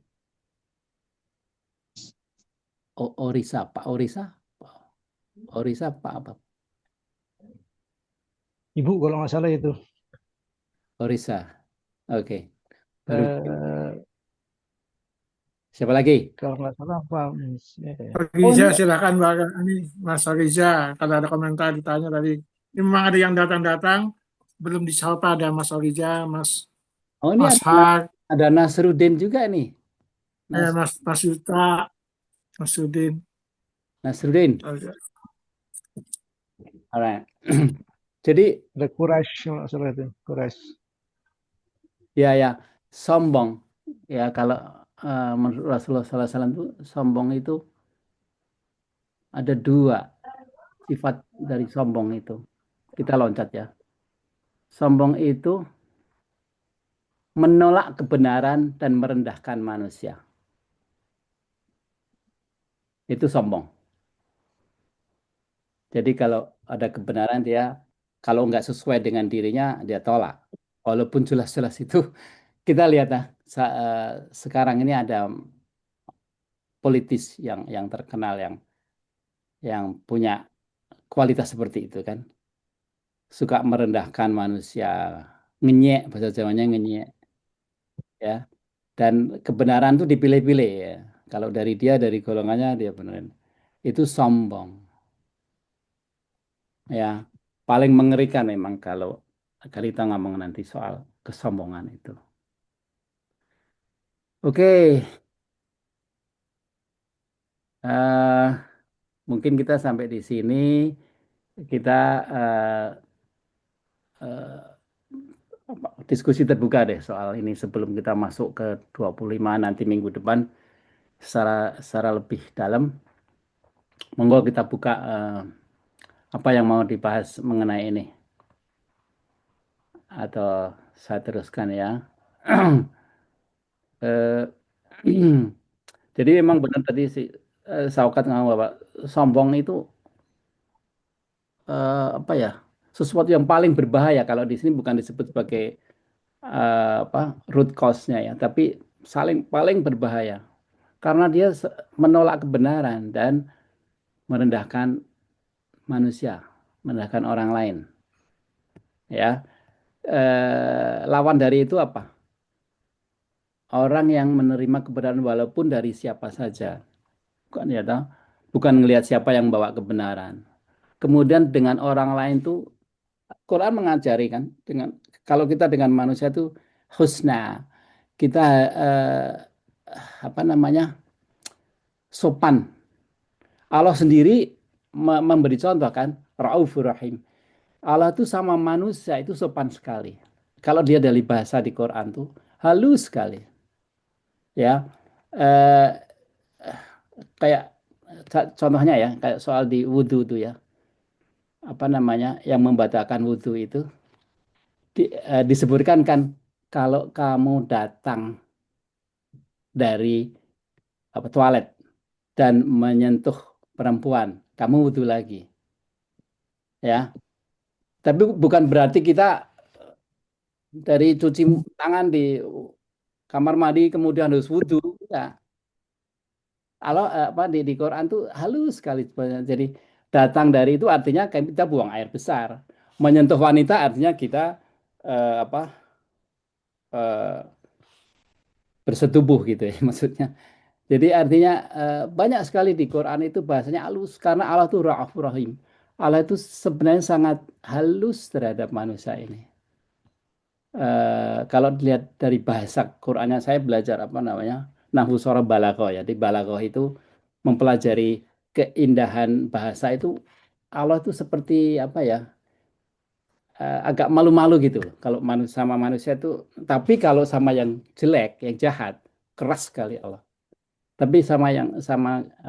Orisa, Pak Orisa? Orisa Pak apa? Ibu kalau nggak salah itu. Orisa. Oke. Baru. Siapa lagi? Kalau nggak salah apa? Oh Riza, ini, silakan Mbak ini Mas Riza. Kalau ada komentar ditanya tadi. Ini memang ada yang datang-datang belum disapa, ada Mas Riza, Mas oh ini Ashar, ada Nasruddin juga nih. Mas Yuta, Mas Sudin. Nasruddin. Alright. Jadi Ada Quraisy kalau nggak salah itu, Quraisy. ya sombong ya kalau menurut Rasulullah SAW itu sombong itu ada dua sifat dari sombong itu. Kita loncat ya. Sombong itu menolak kebenaran dan merendahkan manusia. Itu sombong. Jadi kalau ada kebenaran dia kalau nggak sesuai dengan dirinya dia tolak. Walaupun jelas-jelas itu kita lihat sekarang ini ada politis yang terkenal yang punya kualitas seperti itu kan. Suka merendahkan manusia, ngenyek bahasa Jawanya ngenyek ya. Dan kebenaran itu dipilih-pilih ya. Kalau dari dari golongannya dia beneran. Itu sombong ya. Paling mengerikan memang kalau kita ngomong nanti soal kesombongan itu. Oke, mungkin kita sampai di sini. Kita diskusi terbuka deh soal ini sebelum kita masuk ke 25 nanti minggu depan secara lebih dalam. Monggo kita buka apa yang mau dibahas mengenai ini. Atau saya teruskan ya. Eh, Jadi memang benar tadi si Saukat ngomong Bapak, sombong itu apa ya? Sesuatu yang paling berbahaya kalau di sini bukan disebut sebagai apa root cause-nya ya, tapi paling berbahaya karena dia menolak kebenaran dan merendahkan manusia, merendahkan orang lain. Ya, lawan dari itu apa? Orang yang menerima kebenaran walaupun dari siapa saja, bukan ya, bukan melihat siapa yang bawa kebenaran. Kemudian dengan orang lain tuh Quran mengajari kan dengan kalau kita dengan manusia itu husna, kita apa namanya sopan. Allah sendiri memberi contoh kan, Raufur Rahim. Allah tuh sama manusia itu sopan sekali. Kalau dia dari bahasa di Quran tuh halus sekali. Ya, eh, kayak contohnya ya, kayak soal di wudhu tuh ya, apa namanya yang membatalkan wudhu itu disebutkan kan kalau kamu datang dari toilet dan menyentuh perempuan, kamu wudhu lagi, ya. Tapi bukan berarti kita dari cuci tangan di kamar mandi kemudian harus wudhu, enggak. Kalau apa di Quran tuh halus sekali sebenarnya. Jadi datang dari itu artinya kita buang air besar. Menyentuh wanita artinya kita apa bersetubuh gitu ya maksudnya. Jadi artinya banyak sekali di Quran itu bahasanya halus karena Allah itu Ra'ufur Rahim. Allah itu sebenarnya sangat halus terhadap manusia ini. Kalau dilihat dari bahasa Qurannya saya belajar apa namanya Nahwu Sorah Balaghah ya. Di Balaghah itu mempelajari keindahan bahasa itu Allah itu seperti apa ya agak malu-malu gitu kalau sama manusia itu. Tapi kalau sama yang jelek, yang jahat, keras sekali Allah. Tapi sama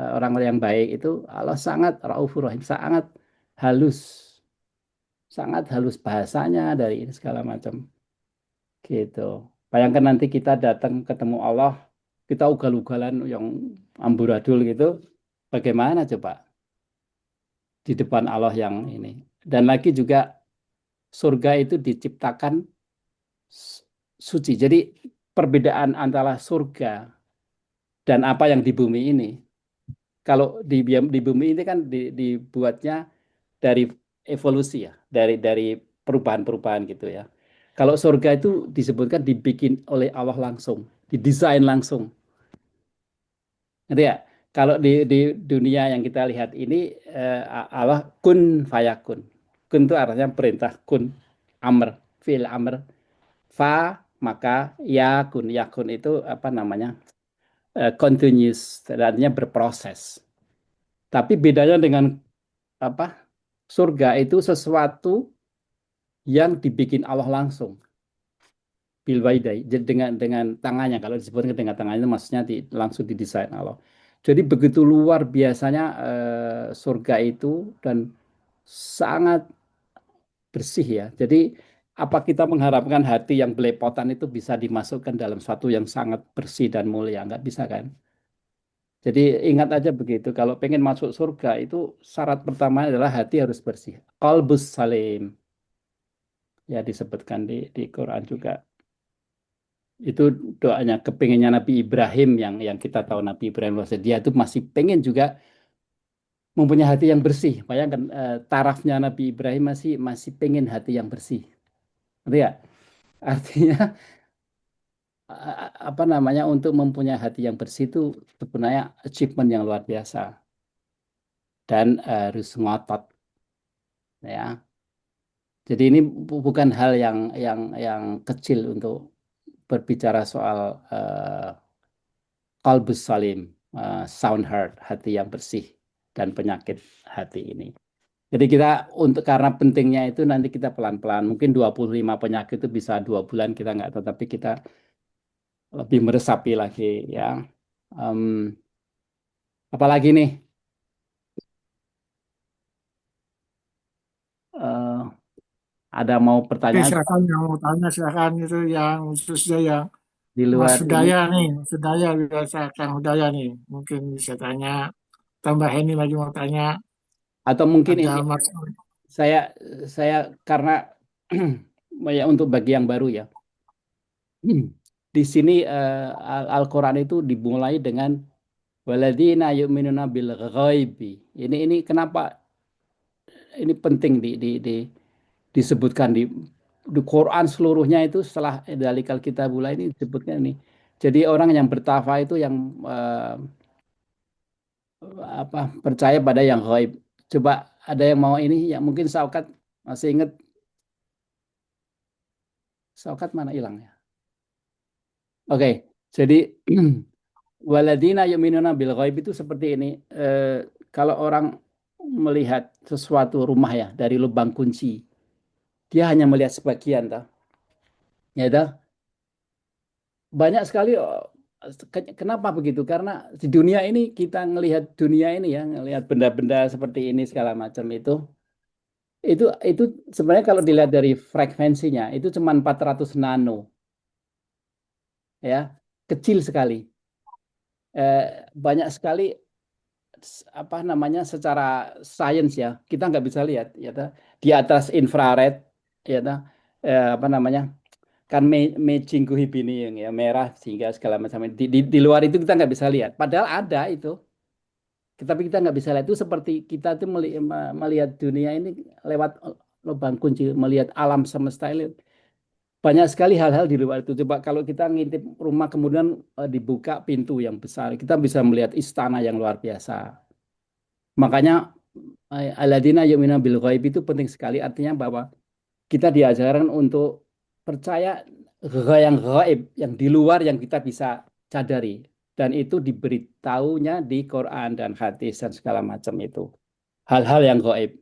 orang yang baik itu Allah sangat Raufur Rahim, sangat halus bahasanya dari ini segala macam gitu. Bayangkan nanti kita datang ketemu Allah, kita ugal-ugalan yang amburadul gitu, bagaimana coba di depan Allah yang ini. Dan lagi juga surga itu diciptakan suci. Jadi perbedaan antara surga dan apa yang di bumi ini. Kalau di bumi ini kan dibuatnya dari evolusi ya, dari perubahan-perubahan gitu ya. Kalau surga itu disebutkan dibikin oleh Allah langsung, didesain langsung. Ngerti ya? Kalau di dunia yang kita lihat ini Allah kun fayakun. Kun itu artinya perintah, kun amr, fi'il amr. Fa maka yakun. Yakun itu apa namanya? Continuous, artinya berproses. Tapi bedanya dengan apa? Surga itu sesuatu yang dibikin Allah langsung. Bil waidai. Jadi dengan tangannya, kalau disebutkan dengan tangannya itu maksudnya langsung didesain Allah. Jadi begitu luar biasanya surga itu dan sangat bersih ya. Jadi apa kita mengharapkan hati yang belepotan itu bisa dimasukkan dalam suatu yang sangat bersih dan mulia? Nggak bisa kan? Jadi ingat aja begitu, kalau pengen masuk surga itu syarat pertama adalah hati harus bersih. Qalbus salim, ya disebutkan di Quran juga. Itu doanya, kepinginnya Nabi Ibrahim yang kita tahu Nabi Ibrahim, dia itu masih pengen juga mempunyai hati yang bersih. Bayangkan tarafnya Nabi Ibrahim masih pengen hati yang bersih. Ngerti ya? Artinya apa namanya, untuk mempunyai hati yang bersih itu sebenarnya achievement yang luar biasa dan harus ngotot ya. Jadi ini bukan hal yang kecil untuk berbicara soal qalbus salim, sound heart, hati yang bersih dan penyakit hati ini. Jadi kita karena pentingnya itu nanti kita pelan-pelan, mungkin 25 penyakit itu bisa 2 bulan kita nggak tahu, tapi kita lebih meresapi lagi ya. Apalagi nih, ada mau Oke, pertanyaan silakan yang mau tanya silakan itu yang khususnya yang di Mas luar ini Hudaya nih, Mas Hudaya biasa Kang Hudaya nih, mungkin bisa tanya. Tambah ini lagi mau tanya, atau mungkin ada ini Mas. saya saya karena ya untuk bagi yang baru ya. Di sini Al-Quran itu dimulai dengan waladina yu'minuna bil ghaibi. Ini kenapa ini penting disebutkan di Quran seluruhnya itu setelah dalikal kitabullah ini disebutkan ini. Jadi orang yang bertakwa itu yang apa percaya pada yang gaib. Coba ada yang mau ini, yang mungkin Saukat masih ingat, Saukat mana hilang ya? Oke, jadi waladina yu'minuna bil ghaib itu seperti ini. Kalau orang melihat sesuatu rumah ya dari lubang kunci, dia hanya melihat sebagian, toh. Ya, toh. Banyak sekali. Kenapa begitu? Karena di dunia ini kita ngelihat dunia ini ya, ngelihat benda-benda seperti ini segala macam itu sebenarnya kalau dilihat dari frekuensinya itu cuma 400 nano, ya, kecil sekali. Banyak sekali apa namanya secara sains ya kita nggak bisa lihat ya toh. Di atas infrared ya toh, apa namanya kan matching bini yang ya merah sehingga segala macam di luar itu kita nggak bisa lihat padahal ada itu, tapi kita nggak bisa lihat. Itu seperti kita tuh melihat dunia ini lewat lubang kunci, melihat alam semesta ini banyak sekali hal-hal di luar itu. Coba kalau kita ngintip rumah kemudian dibuka pintu yang besar, kita bisa melihat istana yang luar biasa. Makanya aladina yu'minu bil ghaib itu penting sekali, artinya bahwa kita diajarkan untuk percaya yang gaib, yang di luar yang kita bisa sadari, dan itu diberitahunya di Quran dan hadis dan segala macam itu. Hal-hal yang gaib.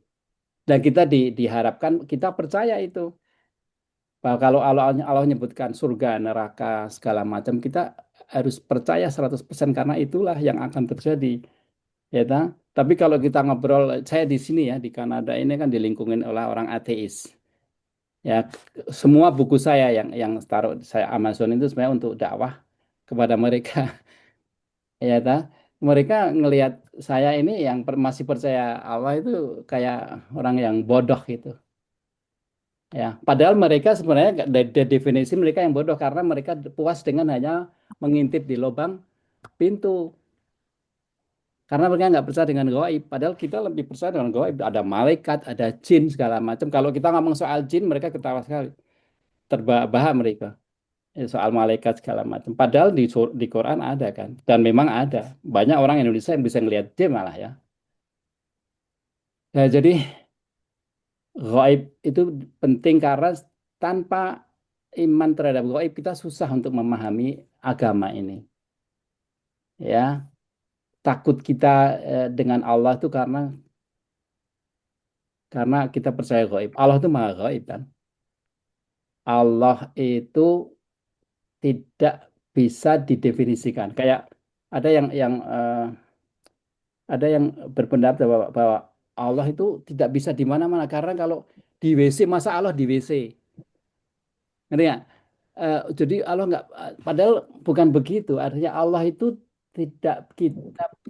Dan kita diharapkan kita percaya itu. Bahwa kalau Allah menyebutkan surga, neraka, segala macam, kita harus percaya 100% karena itulah yang akan terjadi. Ya, toh? Tapi kalau kita ngobrol, saya di sini ya, di Kanada ini kan dilingkungin oleh orang ateis. Ya, semua buku saya yang taruh saya Amazon itu sebenarnya untuk dakwah kepada mereka. Ya, toh? Mereka ngelihat saya ini yang masih percaya Allah itu kayak orang yang bodoh gitu. Ya, padahal mereka sebenarnya dari definisi mereka yang bodoh karena mereka puas dengan hanya mengintip di lubang pintu. Karena mereka nggak percaya dengan gaib. Padahal kita lebih percaya dengan gaib. Ada malaikat, ada jin, segala macam. Kalau kita ngomong soal jin, mereka ketawa sekali. Terbahak mereka. soal malaikat segala macam. Padahal di Quran ada kan, dan memang ada banyak orang Indonesia yang bisa ngelihat dia malah ya. Nah, jadi gaib itu penting karena tanpa iman terhadap gaib kita susah untuk memahami agama ini. Ya, takut kita dengan Allah itu karena kita percaya gaib. Allah itu maha gaib kan. Allah itu tidak bisa didefinisikan. Kayak ada yang berpendapat bahwa Allah itu tidak bisa di mana-mana karena kalau di WC masa Allah di WC. Ngerti nggak? Jadi Allah nggak, padahal bukan begitu. Artinya Allah itu tidak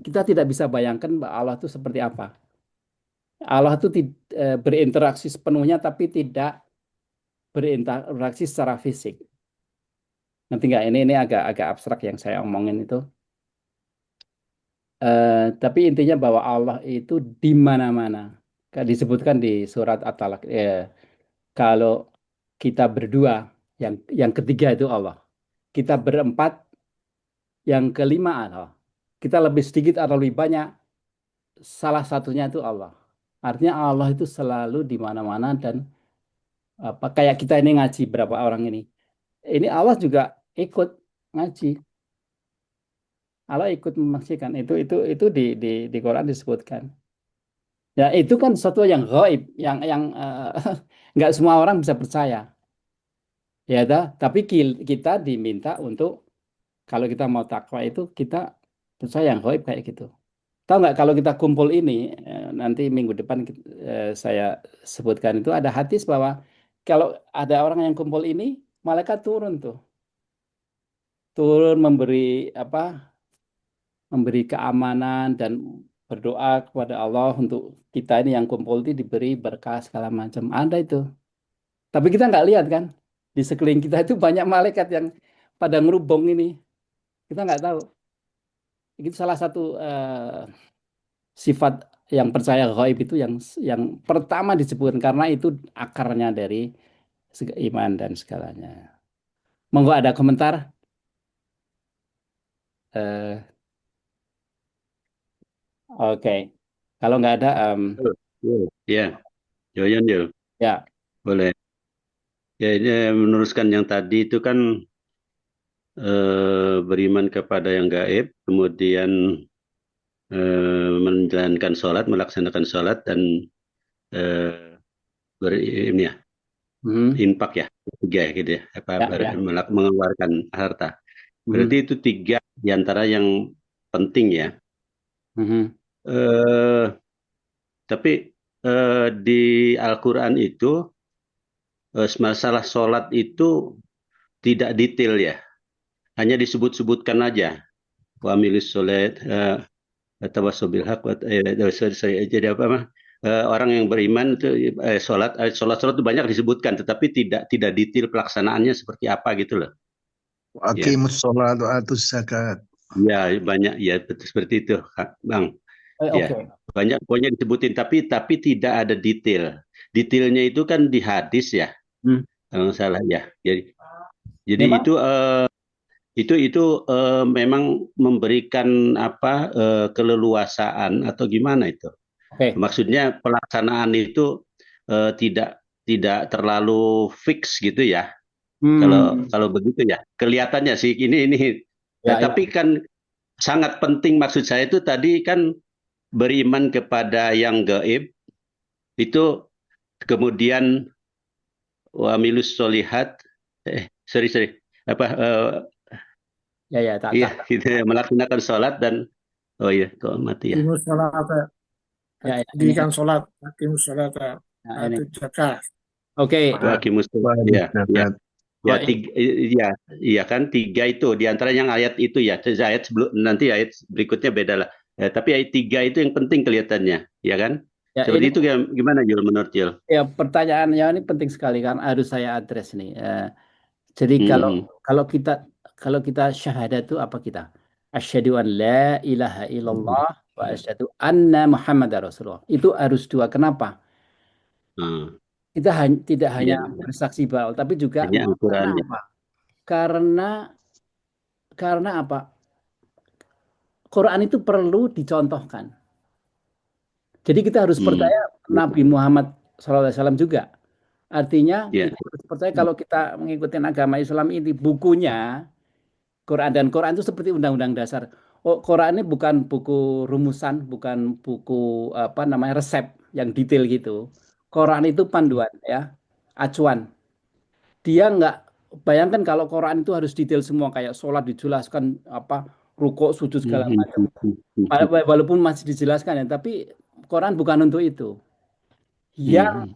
kita tidak bisa bayangkan bahwa Allah itu seperti apa. Allah itu berinteraksi sepenuhnya tapi tidak berinteraksi secara fisik. Nanti nggak, ini agak abstrak yang saya omongin itu. Tapi intinya bahwa Allah itu di mana-mana. Disebutkan di surat At-Talaq. Kalau kita berdua, yang ketiga itu Allah. Kita berempat, yang kelima Allah. Kita lebih sedikit atau lebih banyak, salah satunya itu Allah. Artinya Allah itu selalu di mana-mana dan kayak kita ini ngaji berapa orang ini. Ini Allah juga ikut ngaji. Allah ikut memastikan itu di Quran disebutkan. Ya itu kan sesuatu yang gaib, yang nggak semua orang bisa percaya. Ya tapi kita diminta untuk kalau kita mau takwa itu kita percaya yang gaib kayak gitu. Tahu nggak kalau kita kumpul ini nanti minggu depan saya sebutkan itu ada hadis bahwa kalau ada orang yang kumpul ini malaikat turun memberi keamanan dan berdoa kepada Allah untuk kita ini yang kumpul ini diberi berkah segala macam. Ada itu. Tapi kita nggak lihat kan. Di sekeliling kita itu banyak malaikat yang pada ngerubung ini. Kita nggak tahu. Itu salah satu sifat yang percaya gaib itu yang pertama disebutkan karena itu akarnya dari iman dan segalanya. Monggo ada komentar? Oke. Kalau nggak ada, Ya, Yoyon, ya. boleh. Ya, ini meneruskan yang tadi itu kan beriman kepada yang gaib, kemudian menjalankan sholat, melaksanakan sholat dan infak ya, tiga ya gitu ya, mengeluarkan harta. Berarti itu tiga diantara yang penting ya. Tapi di Al-Quran itu masalah sholat itu tidak detail ya, hanya disebut-sebutkan aja. Wa amilis sholat, tawasobil haq, jadi apa mah? Orang yang beriman itu sholat itu banyak disebutkan, tetapi tidak detail pelaksanaannya seperti apa gitu loh. Aqimus sholat wa atuz zakat. Ya banyak ya betul seperti itu, Bang. Ya banyak pokoknya disebutin, tapi tidak ada detail. Detailnya itu kan di hadis ya, kalau nggak salah ya. Jadi itu memang memberikan keleluasaan atau gimana itu? Maksudnya pelaksanaan itu tidak terlalu fix gitu ya. Kalau begitu ya, kelihatannya sih ini. Tapi kan sangat penting, maksud saya itu tadi kan beriman kepada yang gaib itu, kemudian wa milus solihat, gitu, melaksanakan sholat dan kok mati ya. Dirikan sholat, hakimus sholat, zakat. Oke. Hakimus sholat, ya kan tiga itu diantara yang ayat itu ya. Ayat sebelum nanti ayat berikutnya beda lah. Tapi ayat 3 itu yang penting kelihatannya, ya kan? Seperti itu gimana Yul, menurut Yul? Ya pertanyaannya ini penting sekali kan, harus saya address nih. Jadi kalau kita syahadat itu apa kita? Asyhadu an la ilaha illallah wa asyhadu anna Muhammadar Rasulullah. Itu harus dua. Kenapa? Kita tidak hanya bersaksi bahwa, tapi juga Al-Qurannya. apa? Karena apa? Quran itu perlu dicontohkan. Jadi kita harus percaya Nabi Muhammad SAW juga. Artinya Ya. kita harus percaya kalau kita mengikuti agama Islam ini bukunya Quran, dan Quran itu seperti undang-undang dasar. Oh, Quran ini bukan buku rumusan, bukan buku resep yang detail gitu. Quran itu panduan ya, acuan. Dia nggak bayangkan kalau Quran itu harus detail semua kayak sholat dijelaskan rukuk, sujud segala macam. Walaupun masih dijelaskan ya, tapi Quran bukan untuk itu. Yang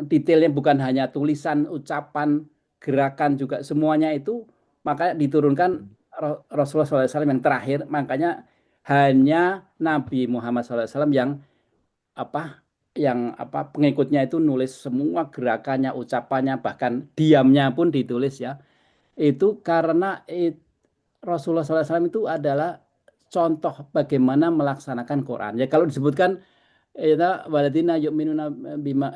detailnya bukan hanya tulisan, ucapan, gerakan juga semuanya itu, makanya diturunkan Rasulullah SAW yang terakhir. Makanya hanya Nabi Muhammad SAW yang pengikutnya itu nulis semua gerakannya, ucapannya, bahkan diamnya pun ditulis ya. Itu karena Rasulullah SAW itu adalah contoh bagaimana melaksanakan Quran. Ya kalau disebutkan waladina yu'minuna bima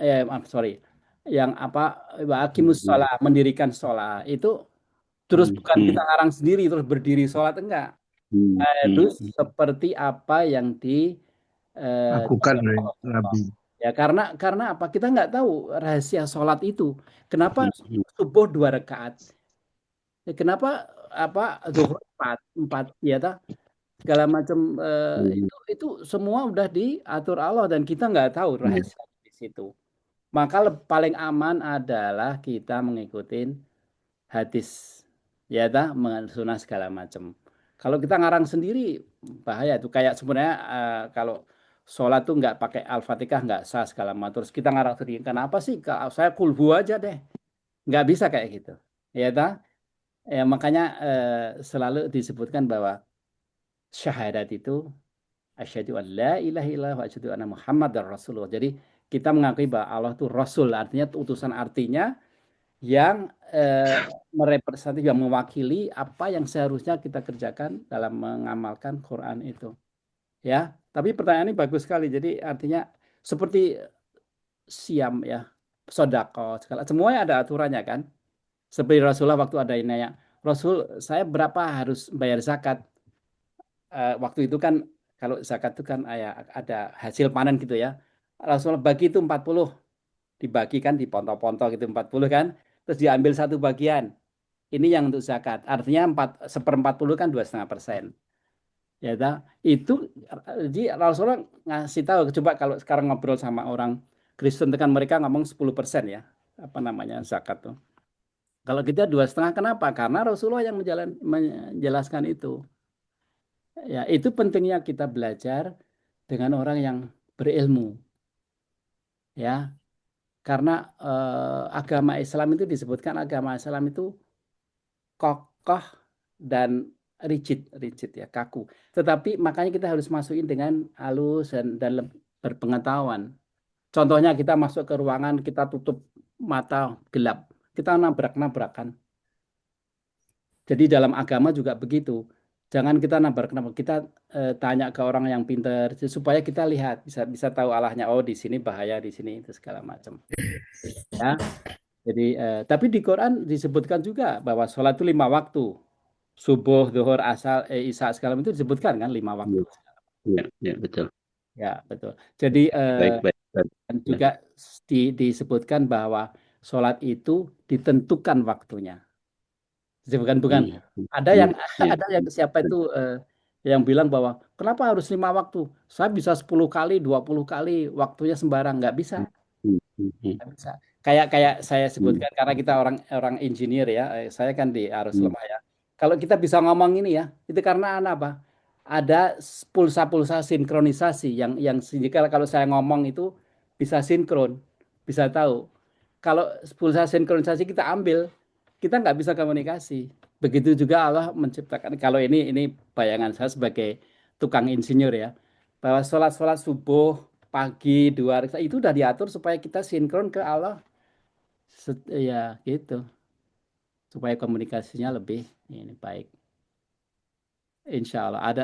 yang aqimus shalah, mendirikan sholat itu terus bukan kita ngarang sendiri terus berdiri sholat, enggak. Harus seperti apa yang lakukan oleh Nabi. Ya karena apa? Kita nggak tahu rahasia sholat itu. Kenapa subuh 2 rakaat? Ya, kenapa zuhur 4 ya segala macam itu semua udah diatur Allah dan kita nggak tahu rahasia di situ. Maka paling aman adalah kita mengikuti hadis ya sunnah segala macam. Kalau kita ngarang sendiri bahaya itu, kayak sebenarnya kalau sholat tuh nggak pakai Al-Fatihah nggak sah segala macam. Terus kita ngarang sendiri. Kenapa sih? Kalau saya kulhu aja deh. Nggak bisa kayak gitu. Ya makanya selalu disebutkan bahwa syahadat itu asyhadu an la ilaha illallah wa asyhadu anna Muhammadar Rasulullah. Jadi kita mengakui bahwa Allah itu Rasul, artinya utusan, artinya yang merepresentatif, yang mewakili apa yang seharusnya kita kerjakan dalam mengamalkan Quran itu. Ya, tapi pertanyaan ini bagus sekali. Jadi artinya seperti siam ya, sodako, segala semuanya ada aturannya kan. Seperti Rasulullah waktu ada yang nanya, Rasul, saya berapa harus bayar zakat? Waktu itu kan kalau zakat itu kan ada hasil panen gitu ya. Rasulullah bagi itu 40, dibagikan di ponto-ponto gitu 40 kan. Terus diambil satu bagian. Ini yang untuk zakat. Artinya 1/40 kan 2,5%. Ya itu jadi Rasulullah ngasih tahu, coba kalau sekarang ngobrol sama orang Kristen kan mereka ngomong 10% ya. Zakat tuh. Kalau kita 2,5, kenapa? Karena Rasulullah yang menjelaskan itu. Ya, itu pentingnya kita belajar dengan orang yang berilmu. Ya. Karena agama Islam itu disebutkan agama Islam itu kokoh dan rigid ya, kaku. Tetapi makanya kita harus masukin dengan halus dan berpengetahuan. Contohnya kita masuk ke ruangan, kita tutup mata, gelap. Kita nabrak-nabrakan. Jadi dalam agama juga begitu. Jangan kita nabrak-nabrak. Kita tanya ke orang yang pintar supaya kita lihat, bisa tahu Allahnya. Oh, di sini bahaya, di sini itu segala macam. Ya. Jadi tapi di Quran disebutkan juga bahwa sholat itu 5 waktu. Subuh, zuhur, asar, isya segala macam itu disebutkan kan 5 waktu. Ya, betul. Ya, betul. Jadi Baik. juga disebutkan bahwa sholat itu ditentukan waktunya. Bukan. Ada yang siapa itu yang bilang bahwa kenapa harus 5 waktu? Saya bisa 10 kali, 20 kali, waktunya sembarang. Nggak bisa. Nggak bisa. Kayak saya sebutkan karena kita orang engineer ya. Saya kan di Arus Lemah ya. Kalau kita bisa ngomong ini ya, itu karena apa? Ada pulsa-pulsa sinkronisasi yang sehingga kalau saya ngomong itu bisa sinkron, bisa tahu. Kalau pulsa sinkronisasi kita ambil, kita nggak bisa komunikasi. Begitu juga Allah menciptakan. Kalau ini bayangan saya sebagai tukang insinyur ya, bahwa sholat subuh pagi 2 rakaat itu udah diatur supaya kita sinkron ke Allah. Ya gitu, supaya komunikasinya lebih baik. Insya Allah ada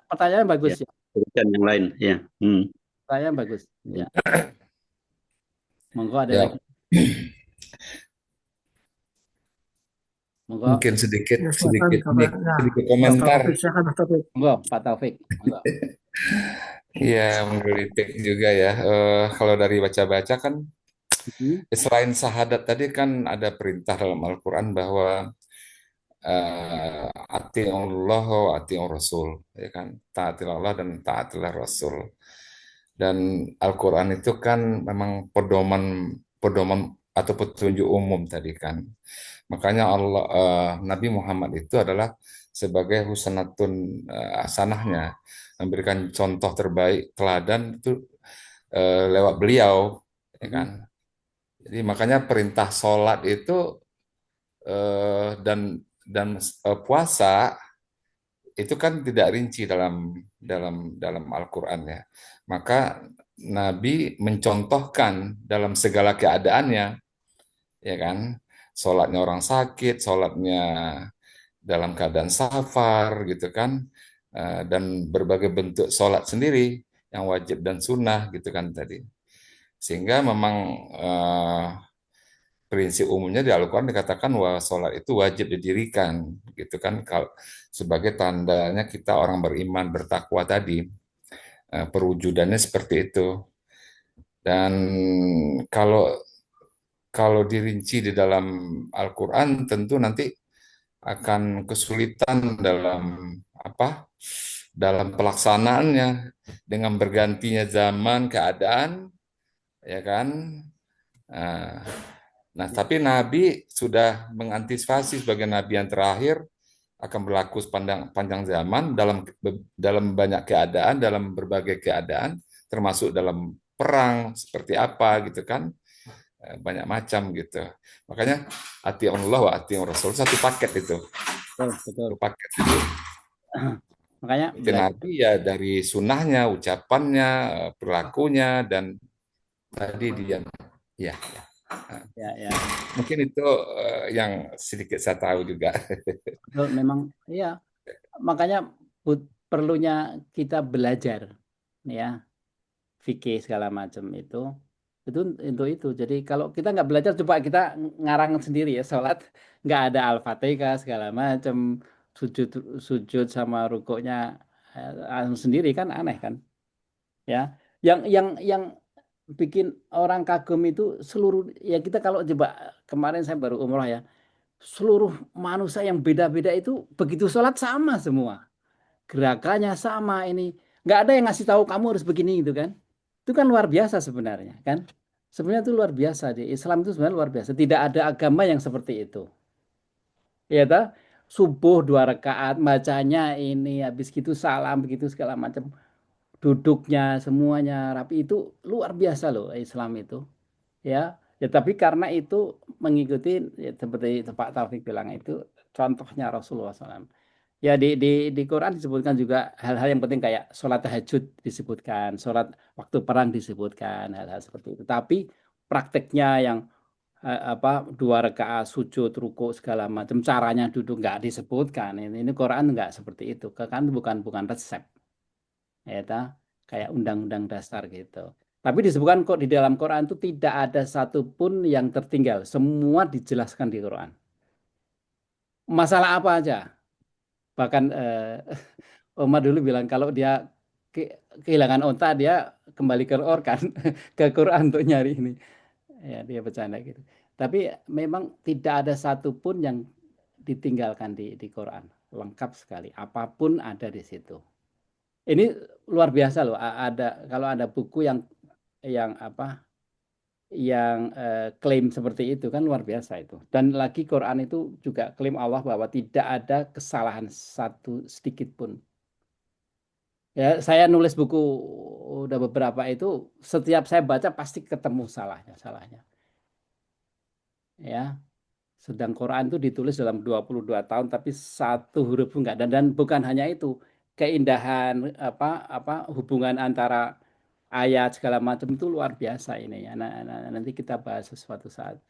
pertanyaan bagus ya. Yang lain ya. Pertanyaan bagus ya. Monggo ada Ya. lagi. Monggo, Mungkin sedikit Ya, silakan sedikit ini kabarnya. sedikit Ya, komentar. Taufik, silakan Mas Taufik. monggo Pak Taufik, monggo. Iya, menggelitik juga ya. Kalau dari baca-baca kan, Mhm. selain syahadat tadi kan ada perintah dalam Al-Quran bahwa atiullah wa atiur Rasul, ya kan? Taatilah Allah dan taatilah Rasul. Dan Al-Quran itu kan memang pedoman pedoman atau petunjuk umum tadi kan. Makanya Nabi Muhammad itu adalah sebagai husnatun hasanahnya, memberikan contoh terbaik teladan itu lewat beliau, ya Mhm. kan. Jadi makanya perintah sholat itu dan puasa itu kan tidak rinci dalam Al-Quran ya. Maka Nabi mencontohkan dalam segala keadaannya, ya kan. Sholatnya orang sakit, sholatnya dalam keadaan safar gitu kan. Dan berbagai bentuk sholat sendiri yang wajib dan sunnah gitu kan tadi. Sehingga memang prinsip umumnya di Al-Quran dikatakan bahwa sholat itu wajib didirikan gitu kan, kalau sebagai tandanya kita orang beriman bertakwa tadi. Perwujudannya seperti itu. Dan kalau kalau dirinci di dalam Al-Quran tentu nanti akan kesulitan dalam pelaksanaannya dengan bergantinya zaman, keadaan, ya kan. Nah, Nah, tapi Nabi sudah mengantisipasi sebagai Nabi yang terakhir akan berlaku sepanjang zaman dalam banyak keadaan, dalam berbagai keadaan, termasuk dalam perang seperti apa gitu kan, banyak macam gitu. Makanya atiullah wa atiur Rasul satu paket itu, Betul. satu paket itu. Makanya Itu Nabi ya dari sunnahnya, ucapannya, perilakunya, dan tadi dia, ya. ya. Mungkin itu yang sedikit saya tahu juga. Betul, memang ya. Makanya perlunya kita belajar ya fikih segala macam itu untuk itu. Jadi kalau kita nggak belajar, coba kita ngarang sendiri ya sholat, nggak ada al-fatihah segala macam, sujud sujud sama rukuknya sendiri kan aneh kan ya. Yang bikin orang kagum itu seluruh ya, kita kalau coba kemarin saya baru umroh ya, seluruh manusia yang beda-beda itu begitu sholat sama semua, gerakannya sama, ini nggak ada yang ngasih tahu kamu harus begini gitu kan. Itu kan luar biasa sebenarnya kan. Sebenarnya itu luar biasa, di Islam itu sebenarnya luar biasa, tidak ada agama yang seperti itu ya ta. Subuh 2 rakaat bacanya ini, habis gitu salam begitu segala macam, duduknya semuanya rapi, itu luar biasa loh Islam itu ya. Ya tapi karena itu mengikuti ya, seperti Pak Taufik bilang, itu contohnya Rasulullah SAW. Ya di Quran disebutkan juga hal-hal yang penting kayak sholat tahajud disebutkan, sholat waktu perang disebutkan, hal-hal seperti itu. Tapi prakteknya yang 2 rakaat sujud, ruku segala macam, caranya duduk nggak disebutkan. Ini Quran nggak seperti itu. Kan bukan resep, ya kayak undang-undang dasar gitu. Tapi disebutkan kok di dalam Quran itu tidak ada satupun yang tertinggal. Semua dijelaskan di Quran. Masalah apa aja. Bahkan Omar dulu bilang kalau dia kehilangan onta, dia kembali ke Quran, ke Quran untuk nyari ini. Ya, dia bercanda gitu. Tapi memang tidak ada satupun yang ditinggalkan di Quran. Lengkap sekali. Apapun ada di situ. Ini luar biasa loh. Kalau ada buku yang klaim seperti itu kan luar biasa itu. Dan lagi Quran itu juga klaim Allah bahwa tidak ada kesalahan satu sedikit pun. Ya, saya nulis buku udah beberapa itu, setiap saya baca pasti ketemu salahnya. Ya, sedang Quran itu ditulis dalam 22 tahun tapi satu huruf pun enggak, dan bukan hanya itu, keindahan hubungan antara ayat segala macam itu luar biasa ini ya. Nanti kita bahas sesuatu saat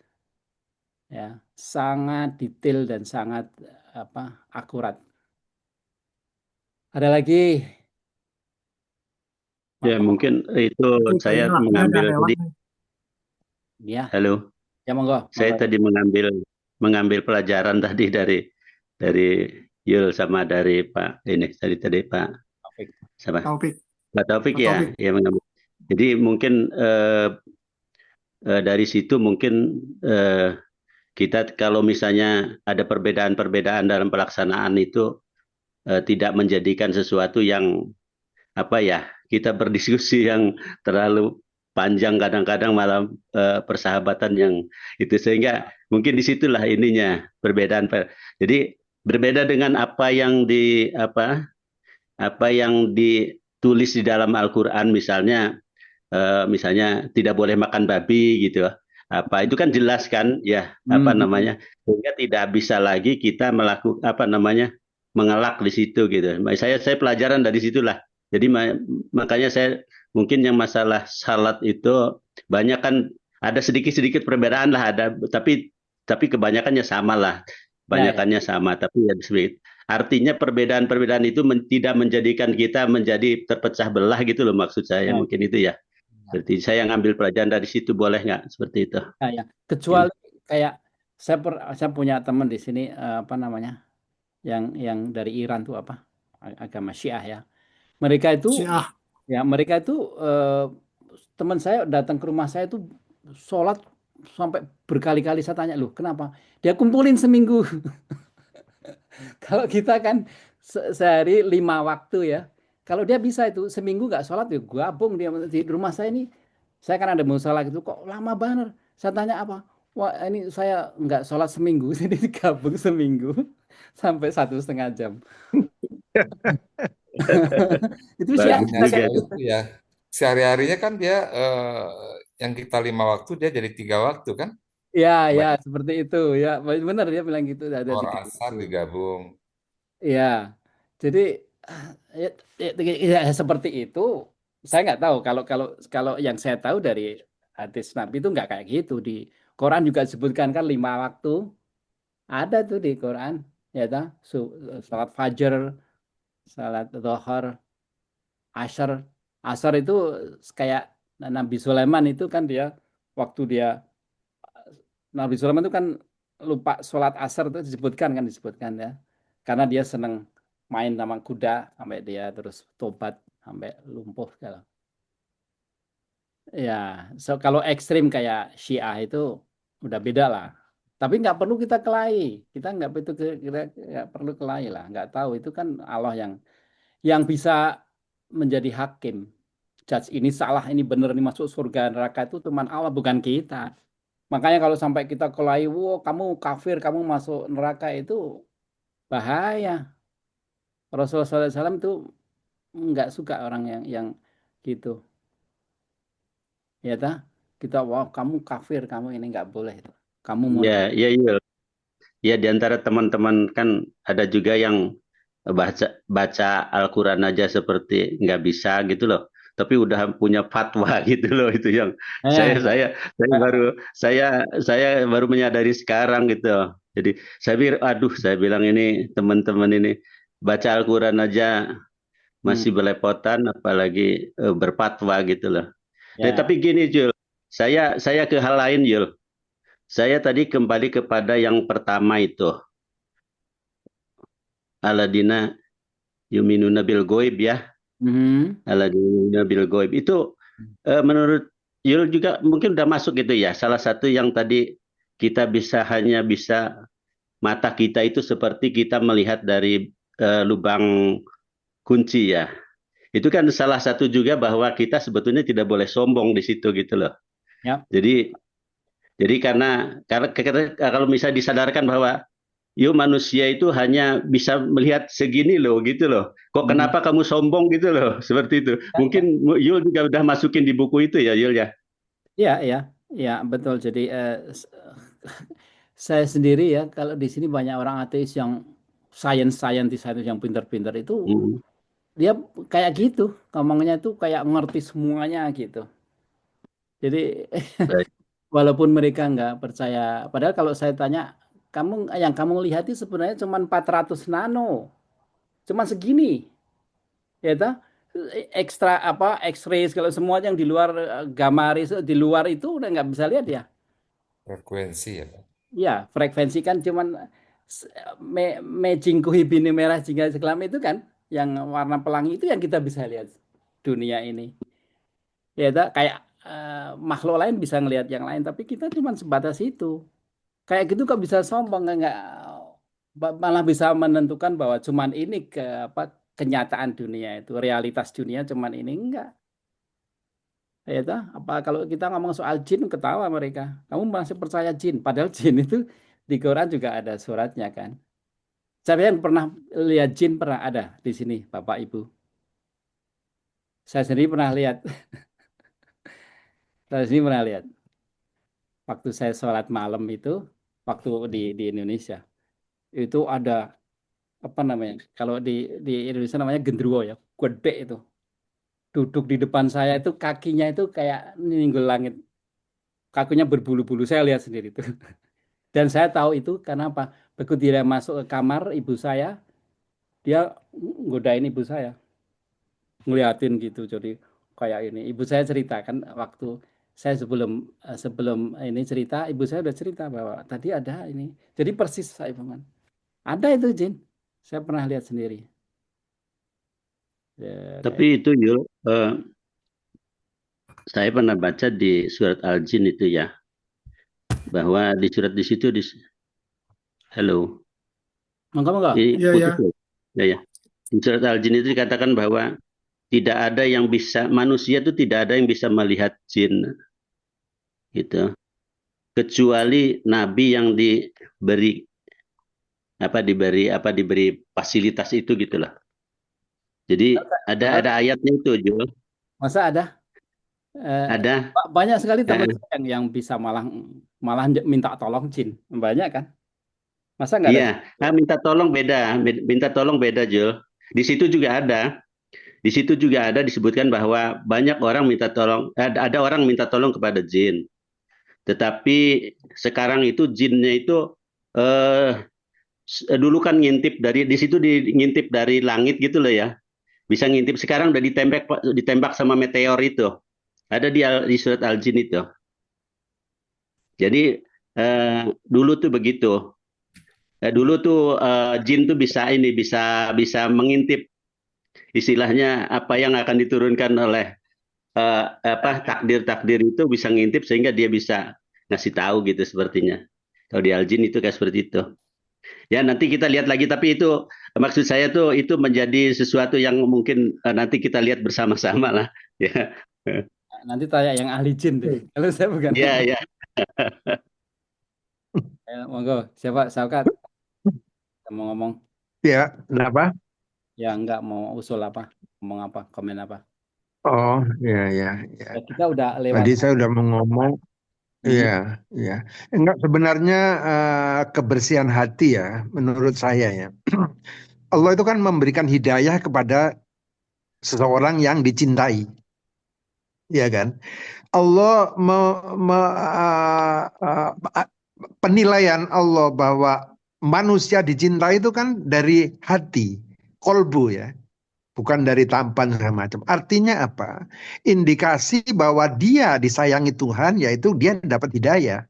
ya, sangat detail dan sangat akurat. Ada lagi? Ya, mungkin itu saya mengambil tadi. Ya. Halo. Ya, monggo. Saya tadi mengambil mengambil pelajaran tadi dari Yul sama dari Pak ini tadi Pak Taufik. siapa? Taufik. Pak Taufik Pak ya, Taufik. ya mengambil. Jadi mungkin dari situ mungkin kita kalau misalnya ada perbedaan-perbedaan dalam pelaksanaan itu tidak menjadikan sesuatu yang apa ya, kita berdiskusi yang terlalu panjang, kadang-kadang malah persahabatan yang itu, sehingga mungkin disitulah ininya perbedaan. Jadi berbeda dengan apa yang ditulis di dalam Al-Quran, misalnya tidak boleh makan babi gitu. Apa itu kan jelas kan ya, sehingga tidak bisa lagi kita melakukan mengelak di situ gitu. Saya pelajaran dari situlah. Jadi makanya saya mungkin yang masalah salat itu banyak kan ada sedikit-sedikit perbedaan lah, tapi kebanyakannya sama lah. Banyakannya sama, tapi ya sedikit. Artinya perbedaan-perbedaan itu tidak menjadikan kita menjadi terpecah belah gitu loh, maksud saya mungkin itu ya. Berarti saya ngambil pelajaran dari situ, boleh nggak seperti itu? Ya. Kecuali kayak saya punya teman di sini yang dari Iran tuh agama Syiah ya. Mereka itu teman saya datang ke rumah saya tuh sholat sampai berkali-kali. Saya tanya, loh kenapa? Dia kumpulin seminggu. Kalau kita kan sehari 5 waktu ya. Kalau dia bisa itu seminggu nggak sholat, ya gabung dia di rumah saya ini. Saya kan ada musola gitu, kok lama banget. Saya tanya apa? Wah ini saya nggak sholat seminggu, jadi gabung seminggu sampai 1,5 jam. Itu Baginya itu ya. Sehari-harinya kan dia yang kita 5 waktu dia jadi 3 waktu kan? Ya seperti itu ya, benar dia bilang gitu. Ada asar digabung. Ya, jadi ya, seperti itu. Saya nggak tahu kalau yang saya tahu dari hadis Nabi itu nggak kayak gitu. Di Quran juga disebutkan kan 5 waktu. Ada tuh di Quran, ya toh. Salat fajar, salat zuhur, asar itu kayak Nabi Sulaiman itu kan Nabi Sulaiman itu kan lupa sholat asar itu disebutkan ya, karena dia seneng main sama kuda sampai dia terus tobat sampai lumpuh segala. Ya, kalau ekstrim kayak Syiah itu udah beda lah. Tapi nggak perlu kita kelahi, kita nggak perlu kelahi lah. Nggak tahu itu kan Allah yang bisa menjadi hakim. Judge ini salah, ini benar, ini masuk surga neraka itu cuman Allah, bukan kita. Makanya kalau sampai kita kelahi, wow, kamu kafir, kamu masuk neraka, itu bahaya. Rasulullah SAW itu nggak suka orang yang gitu. Ya tak? Kita, wow, kamu kafir, kamu ini nggak boleh. Kamu mau. Ya, di antara teman-teman kan ada juga yang baca Al-Quran aja seperti nggak bisa gitu loh. Tapi udah punya fatwa gitu loh, itu yang saya baru menyadari sekarang gitu. Jadi saya bilang ini teman-teman ini baca Al-Quran aja masih belepotan, apalagi berfatwa gitu loh. Tapi gini Jul, saya ke hal lain Jul. Saya tadi kembali kepada yang pertama itu. Aladina yuminuna bil goib ya. Aladina bil goib itu menurut Yul juga mungkin udah masuk gitu ya. Salah satu yang tadi kita hanya bisa mata kita itu seperti kita melihat dari lubang kunci ya. Itu kan salah satu juga bahwa kita sebetulnya tidak boleh sombong di situ gitu loh. Ya. Jadi karena kalau misalnya disadarkan bahwa manusia itu hanya bisa melihat segini loh gitu loh. Kok kenapa kamu sombong gitu loh, seperti itu. Mungkin Yul juga udah masukin di buku itu ya Yul ya. Iya betul. Jadi saya sendiri ya, kalau di sini banyak orang ateis yang scientist yang pintar-pintar itu dia kayak gitu, ngomongnya itu kayak ngerti semuanya gitu. Jadi walaupun mereka nggak percaya, padahal kalau saya tanya, yang kamu lihat itu sebenarnya cuma 400 nano, cuma segini, ya toh? Ekstra X-ray kalau semua yang di luar gamma rays di luar itu udah nggak bisa lihat ya. Frekuensi ya. Ya, frekuensi kan cuman mejingkuhi bini merah jingga sekelam itu kan, yang warna pelangi itu yang kita bisa lihat dunia ini. Ya, kayak makhluk lain bisa ngelihat yang lain, tapi kita cuma sebatas itu. Kayak gitu kok bisa sombong, nggak malah bisa menentukan bahwa cuman ini kenyataan dunia itu, realitas dunia cuman ini enggak. Ya, apa kalau kita ngomong soal jin ketawa mereka. Kamu masih percaya jin? Padahal jin itu di Quran juga ada suratnya kan. Siapa yang pernah lihat jin pernah ada di sini, Bapak Ibu? Saya sendiri pernah lihat. Saya sendiri pernah lihat. Waktu saya sholat malam itu, waktu di Indonesia, itu ada apa namanya? Kalau di Indonesia namanya gendruwo ya, gede itu. Duduk di depan saya itu kakinya itu kayak ninggul langit. Kakinya berbulu-bulu. Saya lihat sendiri itu. Dan saya tahu itu karena apa? Begitu dia masuk ke kamar ibu saya, dia godain ibu saya, ngeliatin gitu. Jadi kayak ini. Ibu saya cerita kan waktu saya sebelum ini cerita, ibu saya udah cerita bahwa tadi ada ini. Jadi persis saya bilang, ada itu jin. Saya pernah lihat sendiri. Ya, Tapi itu Yul, saya pernah baca di surat Al-Jin itu ya, bahwa di surat di situ halo, monggo. ini Iya, ya. putus ya. Ya. Di surat Al-Jin itu dikatakan bahwa tidak ada yang bisa, manusia itu tidak ada yang bisa melihat jin gitu, kecuali nabi yang diberi fasilitas itu gitulah. Jadi ada ayatnya itu Jul. Masa ada? Ada. Banyak sekali teman saya yang bisa malah minta tolong jin. Banyak kan? Masa nggak ada? Iya, minta tolong beda Jul. Di situ juga ada. Di situ juga ada disebutkan bahwa banyak orang minta tolong, ada orang minta tolong kepada jin. Tetapi sekarang itu jinnya itu dulu kan di situ ngintip dari langit gitu loh ya. Bisa ngintip, sekarang udah ditembak sama meteor itu. Ada di surat Al-Jin itu. Jadi dulu tuh begitu. Dulu tuh jin tuh bisa mengintip istilahnya apa yang akan diturunkan oleh takdir itu bisa ngintip sehingga dia bisa ngasih tahu gitu sepertinya. Kalau di Al-Jin itu kayak seperti itu. Ya nanti kita lihat lagi, tapi itu maksud saya tuh itu menjadi sesuatu yang mungkin nanti kita lihat bersama-sama lah. Ya. Nanti tanya yang ahli jin deh. Kalau saya bukan. Iya, ya. Monggo, siapa? Saukat. Mau ngomong? Ya, kenapa? Ya enggak mau usul apa? Ngomong apa? Komen apa? Oh, ya. Ya, kita udah lewat. Tadi saya udah mau ngomong. Iya. Enggak, sebenarnya kebersihan hati ya, menurut saya ya. Allah itu kan memberikan hidayah kepada seseorang yang dicintai. Ya kan? Allah penilaian Allah bahwa manusia dicintai itu kan dari hati, kolbu ya. Bukan dari tampan segala macam. Artinya apa? Indikasi bahwa dia disayangi Tuhan, yaitu dia dapat hidayah.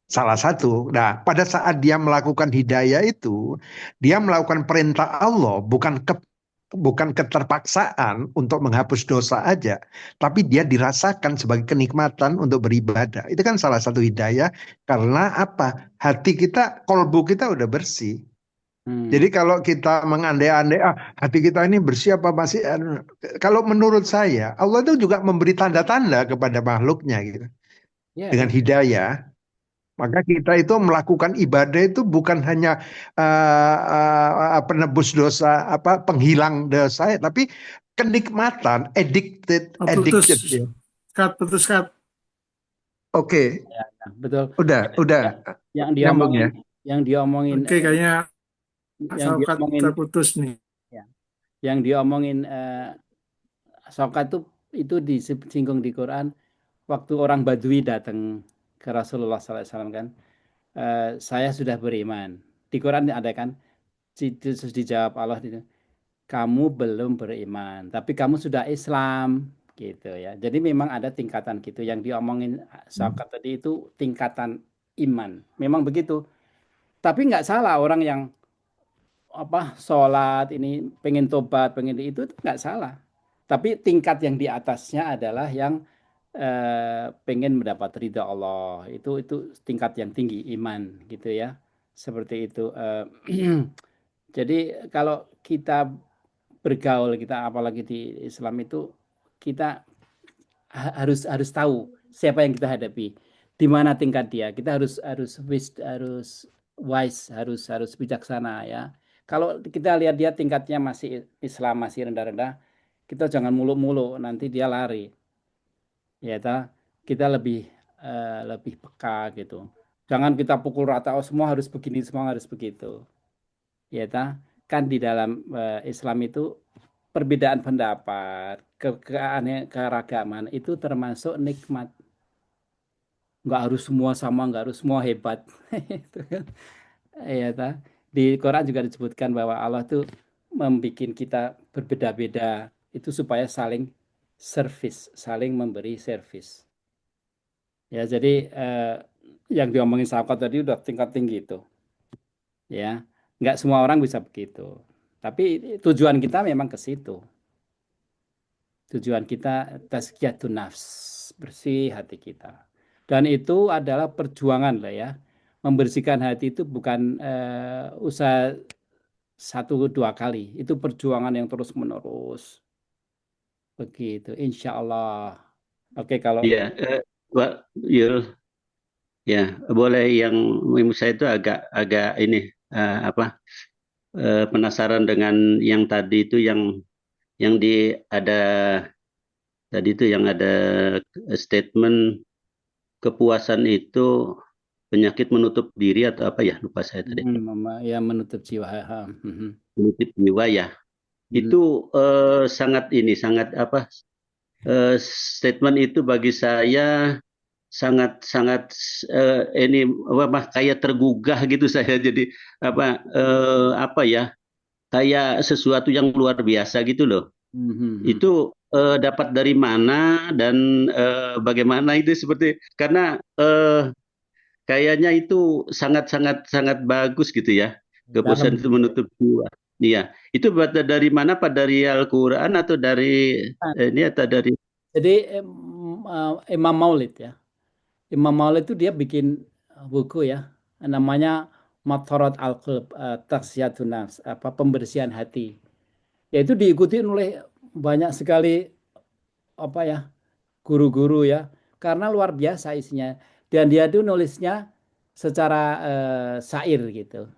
Salah satu. Nah, pada saat dia melakukan hidayah itu, dia melakukan perintah Allah, bukan keterpaksaan untuk menghapus dosa aja, tapi dia dirasakan sebagai kenikmatan untuk beribadah. Itu kan salah satu hidayah, karena apa? Hati kita, kolbu kita udah bersih. Jadi kalau kita mengandai-andai, hati kita ini bersih apa masih? Kalau menurut saya, Allah itu juga memberi tanda-tanda kepada makhluknya gitu. Dengan hidayah. Maka kita itu melakukan ibadah itu bukan hanya penebus dosa, penghilang dosa, tapi kenikmatan, addicted. Putus kat. Oke. Ya, betul. Udah. Yang diomongin. Oke, kayaknya terputus nih. Ya. Yang diomongin Saukat itu disinggung di Quran waktu orang Badui datang ke Rasulullah SAW kan. Saya sudah beriman. Di Quran ada kan, terus dijawab Allah itu, kamu belum beriman, tapi kamu sudah Islam gitu ya. Jadi memang ada tingkatan gitu. Yang diomongin Saukat tadi itu tingkatan iman. Memang begitu. Tapi nggak salah orang yang sholat ini pengen tobat, pengen itu nggak salah. Tapi tingkat yang di atasnya adalah yang pengen mendapat ridha Allah. Itu tingkat yang tinggi iman gitu ya. Seperti itu. Jadi kalau kita bergaul, kita apalagi di Islam itu kita harus tahu siapa yang kita hadapi, di mana tingkat dia. Kita harus wise, harus bijaksana ya. Kalau kita lihat dia tingkatnya masih Islam, masih rendah-rendah, kita jangan muluk-muluk, nanti dia lari. Ya, kita lebih peka gitu. Jangan kita pukul rata, oh semua harus begini, semua harus begitu. Ya, kan di dalam Islam itu perbedaan pendapat, keragaman itu termasuk nikmat. Nggak harus semua sama, nggak harus semua hebat. Itu kan. Ya, di Quran juga disebutkan bahwa Allah tuh membuat kita berbeda-beda itu supaya saling service, saling memberi service. Ya, jadi yang diomongin sahabat tadi udah tingkat tinggi itu. Ya, nggak semua orang bisa begitu. Tapi tujuan kita memang ke situ. Tujuan kita tazkiyatun nafs, bersih hati kita. Dan itu adalah perjuangan lah ya. Membersihkan hati itu bukan usaha 1-2 kali. Itu perjuangan yang terus menerus. Begitu, insya Allah. Oke, kalau Iya, Pak Yul, ya boleh yang saya itu agak ini penasaran dengan yang tadi itu yang ada tadi itu yang ada statement kepuasan itu penyakit menutup diri atau apa ya, lupa saya tadi. ya menutup jiwa. Menutup jiwa ya. Itu sangat statement itu bagi saya sangat ini kayak tergugah gitu saya, jadi kayak sesuatu yang luar biasa gitu loh. Itu dapat dari mana dan bagaimana itu, seperti karena kayaknya itu sangat bagus gitu ya, kepuasan itu menutup jiwa. Iya, itu dari mana Pak? Dari Al-Quran atau dari ini atau dari? Jadi Imam Maulid ya. Imam Maulid itu dia bikin buku ya, namanya Matharat Al-Qalb, Tazkiyatun Nafs, pembersihan hati. Yaitu diikuti oleh banyak sekali guru-guru ya, karena luar biasa isinya. Dan dia tuh nulisnya secara syair gitu.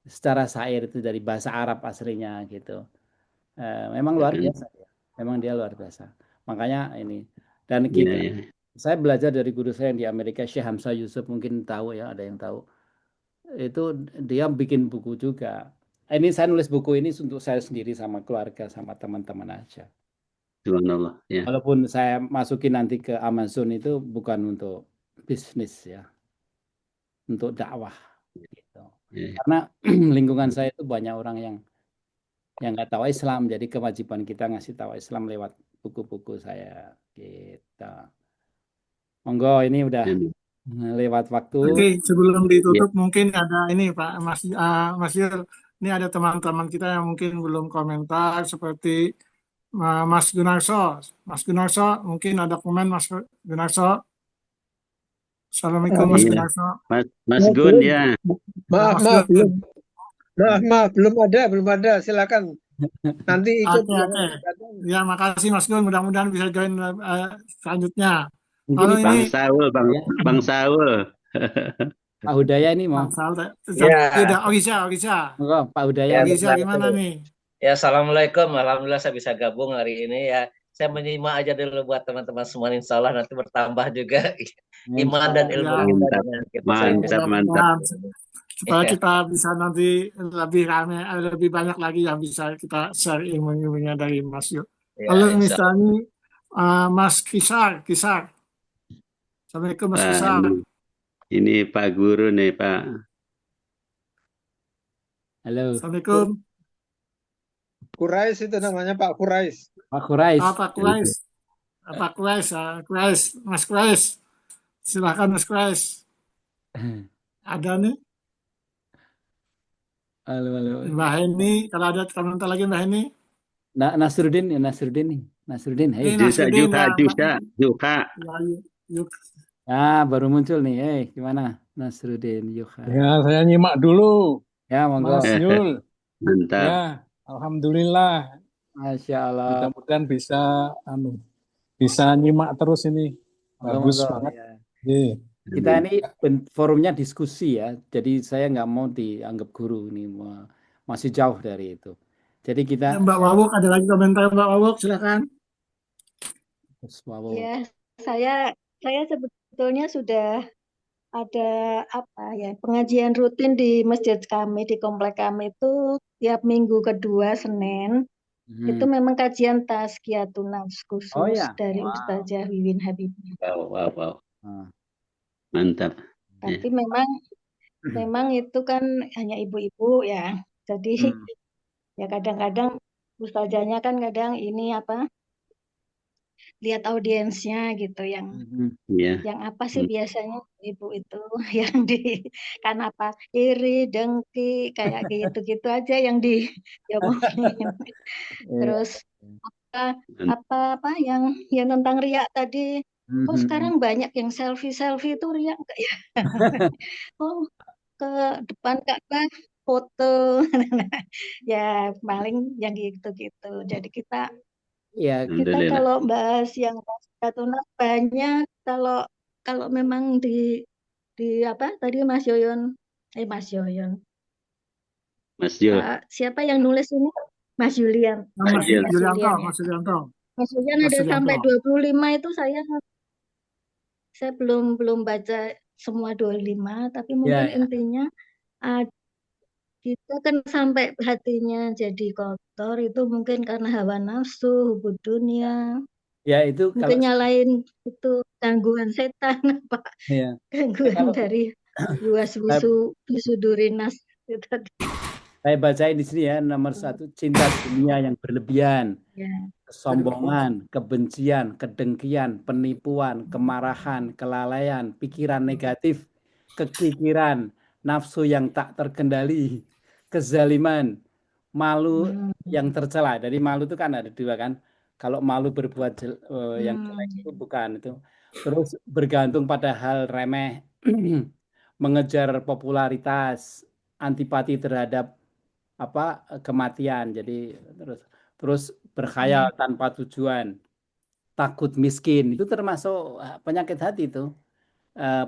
Secara syair itu dari bahasa Arab aslinya gitu. Memang luar biasa ya. Memang dia luar biasa. Makanya ini. Dan saya belajar dari guru saya yang di Amerika, Syekh Hamzah Yusuf, mungkin tahu ya, ada yang tahu. Itu dia bikin buku juga. Ini saya nulis buku ini untuk saya sendiri sama keluarga, sama teman-teman aja. Subhanallah, ya. Walaupun saya masukin nanti ke Amazon itu bukan untuk bisnis ya, untuk dakwah gitu. Karena lingkungan saya itu banyak orang yang nggak tahu Islam, jadi kewajiban kita ngasih tahu Islam lewat buku-buku saya gitu. Monggo, ini udah lewat waktu. Oke, sebelum ditutup mungkin ada ini Pak Mas Yul, ini ada teman-teman kita yang mungkin belum komentar seperti Mas Gunarso. Mas Gunarso, mungkin ada komen Mas Gunarso. Assalamualaikum Mas Gunarso. Mas Gun ya. Maaf, belum ada. Silakan. Nanti ikut. Ya, makasih Mas Gun. Mudah-mudahan bisa join selanjutnya. Kalau ini Bang Saul. Pak Hudaya ini mau. Ya. Ogisa. Pak Hudaya. Ogisa gimana nih? Ya, assalamualaikum. Alhamdulillah saya bisa gabung hari ini ya. Saya menyimak aja dulu buat teman-teman semua. Insya Allah nanti bertambah juga iman dan ilmu kita. Mantap. Supaya kita bisa nanti lebih ramai, lebih banyak lagi yang bisa kita share ilmu-ilmunya dari Mas Yul. Lalu misalnya Mas Kisar. Assalamualaikum Mas Kisar. Ini Pak Guru nih Pak. Halo. Assalamualaikum. Kurais itu namanya Pak Kurais. Pak Kurais. Pak Kurais. Mas Kurais. Silakan Mas Krais. Ada nih Halo, halo. Mbak Heni, kalau ada komentar lagi Mbak Heni. Nasruddin nih, Nasruddin, Ini hey. Nasruddin ya, Juha. yuk. Baru muncul nih, hey, gimana Nasruddin, Yuha. Ya, saya nyimak dulu. Ya, monggo. Mas Yul. Mantap. Ya, alhamdulillah. Masya Allah. Mudah-mudahan bisa nyimak terus ini. Bagus Monggo, banget. ya. Iya. Kita ini forumnya diskusi ya, jadi saya nggak mau dianggap guru ini, masih jauh dari itu. Jadi kita Ya, Mbak Wawuk, ada lagi komentar Mbak Wawuk, silakan. Wow. Ya, saya sebetulnya sudah ada pengajian rutin di masjid kami, di komplek kami itu tiap minggu kedua Senin. Itu memang kajian tazkiyatun nafs khusus dari Ustazah Wiwin Habibie. Wow. Mantap. Tapi memang itu kan hanya ibu-ibu ya. Jadi ya kadang-kadang ustazahnya kan kadang ini lihat audiensnya gitu yang apa sih biasanya ibu itu yang kan apa iri, dengki kayak gitu-gitu aja yang diomongin. Terus apa yang tentang riak tadi. Oh sekarang banyak yang selfie itu riak enggak ya? Oh ke depan Ka'bah foto. Ya paling yang gitu-gitu. Jadi kita kalau bahas yang tazkiyatun banyak, kalau memang di tadi Mas Yoyon, siapa yang nulis ini? Mas Yulian. Mas Yulianto. Mas Yulian ada sampai 25 itu saya belum baca semua 25, tapi mungkin intinya kita kan sampai hatinya jadi kotor itu mungkin karena hawa nafsu, hubud dunia. Ya itu mungkin nyalain itu gangguan setan apa? Gangguan dari bisudurinas itu tadi. Saya bacain di sini ya, nomor 1, cinta dunia yang berlebihan, kesombongan, kebencian, kedengkian, penipuan, kemarahan, kelalaian, pikiran negatif, kekikiran, nafsu yang tak terkendali, kezaliman, malu yang tercela. Dari malu itu kan ada 2 kan. Kalau malu berbuat yang jelek itu bukan itu. Terus bergantung pada hal remeh, mengejar popularitas, antipati terhadap kematian. Jadi terus berkhayal tanpa tujuan, takut miskin, itu termasuk penyakit hati itu.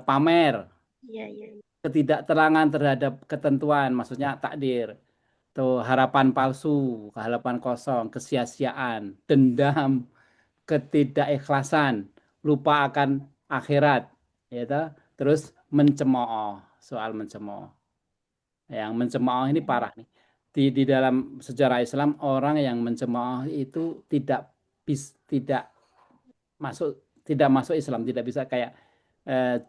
Pamer, ketidakterangan terhadap ketentuan, maksudnya takdir. Tuh, harapan palsu, harapan kosong, kesia-siaan, dendam, ketidakikhlasan, lupa akan akhirat, ya toh? Terus mencemooh, soal mencemooh. Yang mencemooh ini parah nih. Di dalam sejarah Islam, orang yang mencemooh itu tidak masuk Islam, tidak bisa kayak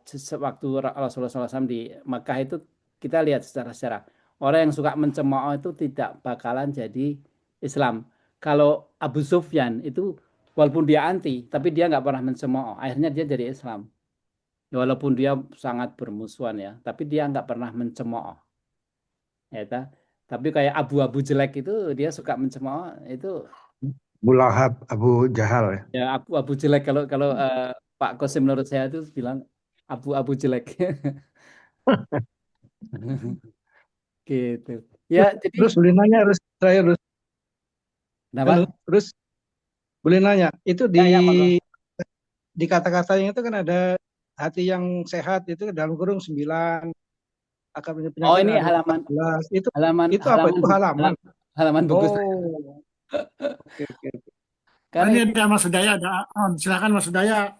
sewaktu Rasulullah SAW di Makkah itu kita lihat secara orang yang suka mencemooh itu tidak bakalan jadi Islam. Kalau Abu Sufyan itu walaupun dia anti, tapi dia nggak pernah mencemooh, akhirnya dia jadi Islam. Walaupun dia sangat bermusuhan ya, tapi dia nggak pernah mencemooh. Ya, tapi kayak abu-abu jelek itu dia suka mencemooh itu. Abu Lahab, Abu Jahal ya. Ya abu jelek kalau Pak Kosim menurut saya itu bilang abu-abu jelek. Gitu. Ya, jadi terus boleh nanya kenapa? Terus boleh nanya, itu di kata-katanya itu kan ada hati yang sehat itu dalam kurung 9. Oh ini halaman 11. Itu halaman apa itu halaman? Halaman buku saya. Oke. Ini ada Mas Udaya, ada on. Silakan Mas Udaya.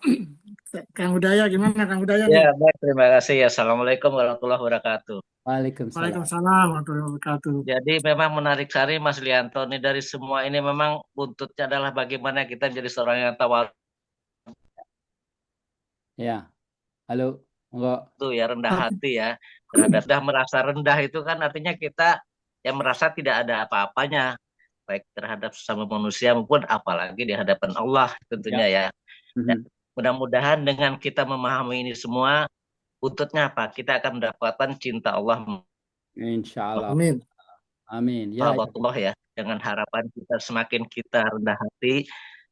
Kang Udaya, gimana Kang Udaya? Ya, baik, terima kasih ya. Assalamualaikum warahmatullahi wabarakatuh. Waalaikumsalam warahmatullahi wabarakatuh. Jadi memang menarik sekali Mas Lianto nih, dari semua ini memang buntutnya adalah bagaimana kita menjadi seorang yang tawadhu. Ya, halo, enggak. Tuh ya, rendah hati ya. Terhadap sudah merasa rendah itu kan artinya kita yang merasa tidak ada apa-apanya, baik terhadap sesama manusia maupun apalagi di hadapan Allah tentunya ya. Mudah-mudahan dengan kita memahami ini semua, buntutnya apa? Kita akan mendapatkan cinta Allah, Insya Allah. Amin. Amin. Ya, ya. Allah ya. Dengan harapan kita semakin kita rendah hati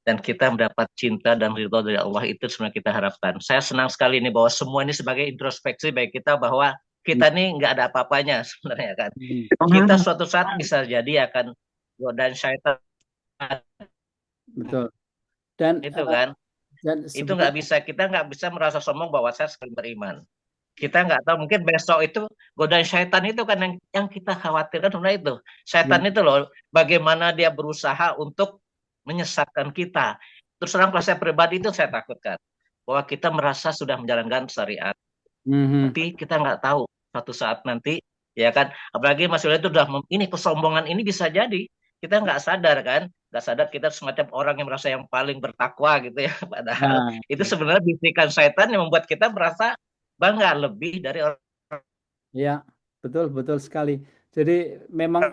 dan kita mendapat cinta dan ridho dari Allah, itu sebenarnya kita harapkan. Saya senang sekali ini bahwa semua ini sebagai introspeksi bagi kita bahwa kita ini nggak ada apa-apanya sebenarnya kan. Kita suatu saat bisa jadi akan godaan syaitan. Betul. Dan Itu kan. dan Itu nggak bisa, kita nggak bisa merasa sombong bahwa saya sekali beriman. Kita nggak tahu, mungkin besok itu godaan syaitan itu kan yang kita khawatirkan sebenarnya itu. Syaitan itu loh, bagaimana dia berusaha untuk menyesatkan kita. Terus terang kalau saya pribadi itu saya takutkan bahwa kita merasa sudah menjalankan syariat, tapi kita nggak tahu suatu saat nanti, ya kan. Apalagi Mas Yulio itu udah ini kesombongan ini bisa jadi kita nggak sadar kan, nggak sadar kita semacam orang yang merasa yang paling bertakwa gitu ya. Padahal itu sebenarnya bisikan syaitan yang membuat kita merasa bangga lebih dari orang ya, betul sekali. Jadi memang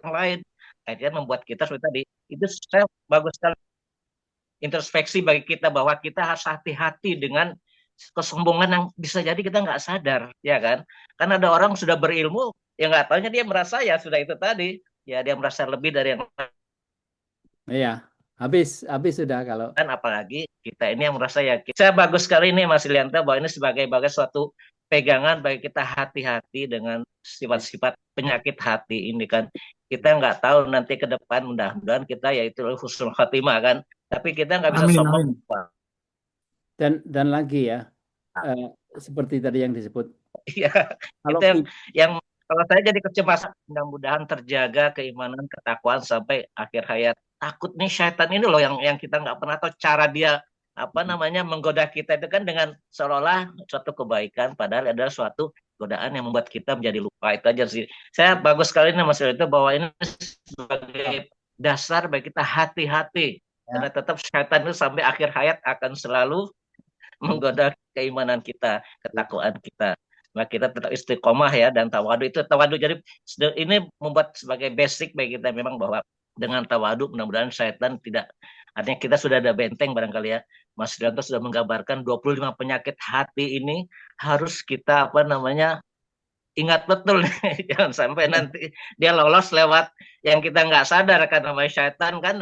lain, akhirnya membuat kita seperti tadi. Itu saya bagus sekali introspeksi bagi kita bahwa kita harus hati-hati dengan kesombongan yang bisa jadi kita nggak sadar, ya kan? Karena ada orang sudah berilmu, ya nggak taunya dia merasa ya sudah itu tadi, ya dia merasa lebih dari yang iya, habis sudah kalau kan, apalagi kita ini yang merasa ya. Saya bagus sekali ini Mas Ilianta bahwa ini sebagai suatu pegangan bagi kita, hati-hati dengan sifat-sifat penyakit hati ini kan. Kita nggak tahu nanti ke depan, mudah-mudahan kita yaitu husnul khatimah kan. Tapi kita nggak bisa sombong. Dan lagi ya, seperti tadi yang disebut. Iya, itu yang kalau saya jadi kecemasan, mudah-mudahan terjaga keimanan, ketakwaan sampai akhir hayat. Takut nih syaitan ini loh yang kita nggak pernah tahu cara dia menggoda kita itu kan dengan seolah-olah suatu kebaikan, padahal adalah suatu godaan yang membuat kita menjadi lupa. Itu aja sih. Saya bagus sekali nih Mas itu bahwa ini sebagai dasar bagi kita hati-hati, karena tetap syaitan itu sampai akhir hayat akan selalu menggoda keimanan kita, ketakwaan kita. Nah, kita tetap istiqomah ya, dan tawadu itu jadi ini membuat sebagai basic bagi kita memang bahwa dengan tawadu mudah-mudahan syaitan tidak, artinya kita sudah ada benteng barangkali ya. Mas Rianto sudah menggambarkan 25 penyakit hati ini harus kita ingat betul nih. Jangan sampai nanti dia lolos lewat yang kita nggak sadar kan, namanya syaitan kan.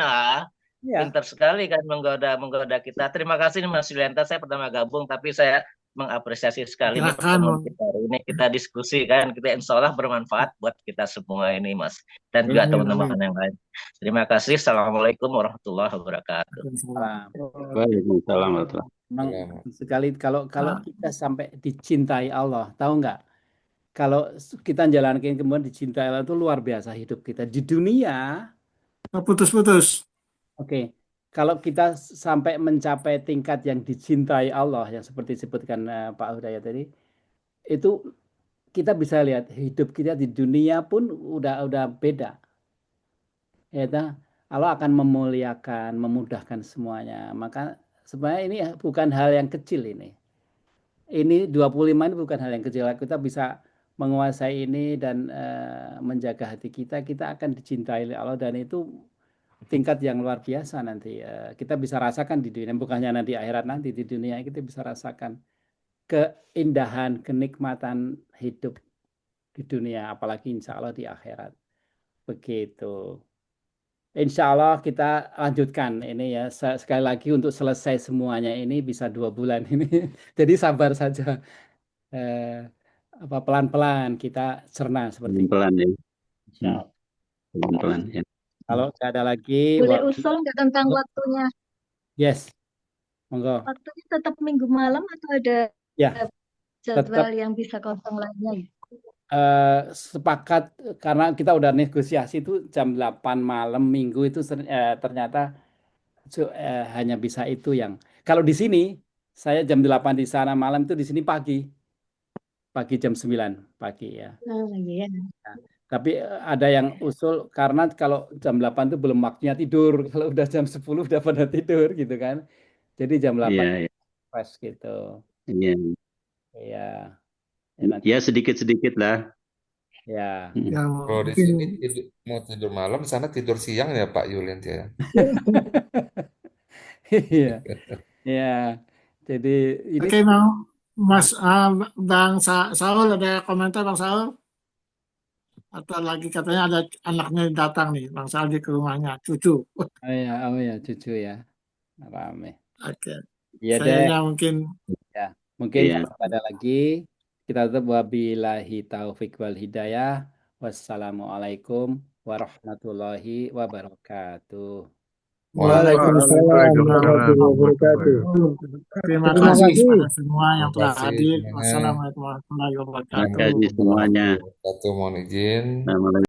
Pintar sekali kan menggoda kita. Terima kasih nih Mas Yulianta, saya pertama gabung tapi saya mengapresiasi sekali nih pertemuan kita hari ini. Kita diskusi kan, kita insya Allah bermanfaat buat kita semua ini Mas, dan juga teman-teman yang lain. Terima kasih. Assalamualaikum warahmatullahi wabarakatuh. Waalaikumsalam. Memang sekali kalau kita sampai dicintai Allah, tahu nggak? Kalau kita jalankan kemudian dicintai Allah itu luar biasa hidup kita di dunia. Putus-putus. Oke, kalau kita sampai mencapai tingkat yang dicintai Allah, yang seperti disebutkan Pak Hudayat tadi, itu kita bisa lihat hidup kita di dunia pun udah beda. Ya, Allah akan memuliakan, memudahkan semuanya. Maka sebenarnya ini bukan hal yang kecil ini. Ini 25 ini bukan hal yang kecil. Kita bisa menguasai ini dan menjaga hati kita akan dicintai oleh Allah, dan itu tingkat yang luar biasa nanti. Kita bisa rasakan di dunia, bukannya nanti akhirat, nanti di dunia kita bisa rasakan keindahan, kenikmatan hidup di dunia, apalagi insya Allah di akhirat. Begitu. Insya Allah kita lanjutkan ini ya. Sekali lagi untuk selesai semuanya ini bisa 2 bulan ini. Jadi sabar saja. Pelan-pelan kita cerna seperti pelan ya. Insya Allah. Pelan-pelan ya. Kalau nggak ada lagi, boleh usul nggak tentang waktunya? Yes, monggo. Waktunya tetap minggu malam atau ada jadwal yang bisa kosong lainnya? Sepakat, karena kita udah negosiasi itu jam 8 malam minggu itu ternyata hanya bisa itu yang. Kalau di sini saya jam 8 di sana malam, itu di sini pagi jam 9 pagi ya. Iya. Nah, tapi ada yang usul karena kalau jam 8 itu belum waktunya tidur. Kalau udah jam 10 udah pada tidur gitu kan. Jadi jam 8 fresh gitu. Iya. Iya. Ya sedikit-sedikit lah. Ya. Kalau di sini mau tidur malam, sana tidur siang ya Pak Yulian ya. Iya. Ya. Jadi ini Oke, Bang Saul, ada komentar Bang Saul? Atau lagi katanya ada anaknya datang nih, Bang Saul ke rumahnya, cucu. oh ya cucu ya, rame. Oke, Iya deh, sayangnya mungkin ya. Mungkin Iya. kalau ada lagi, kita tutup wabillahi taufik wal hidayah. Wassalamualaikum warahmatullahi wabarakatuh. Waalaikumsalam warahmatullahi wabarakatuh. terima Terima kasih kasih. kepada semua yang Terima telah kasih hadir. semuanya. Wassalamualaikum warahmatullahi Terima wabarakatuh. kasih semuanya. Wabarakatuh. Mohon izin. Assalamualaikum.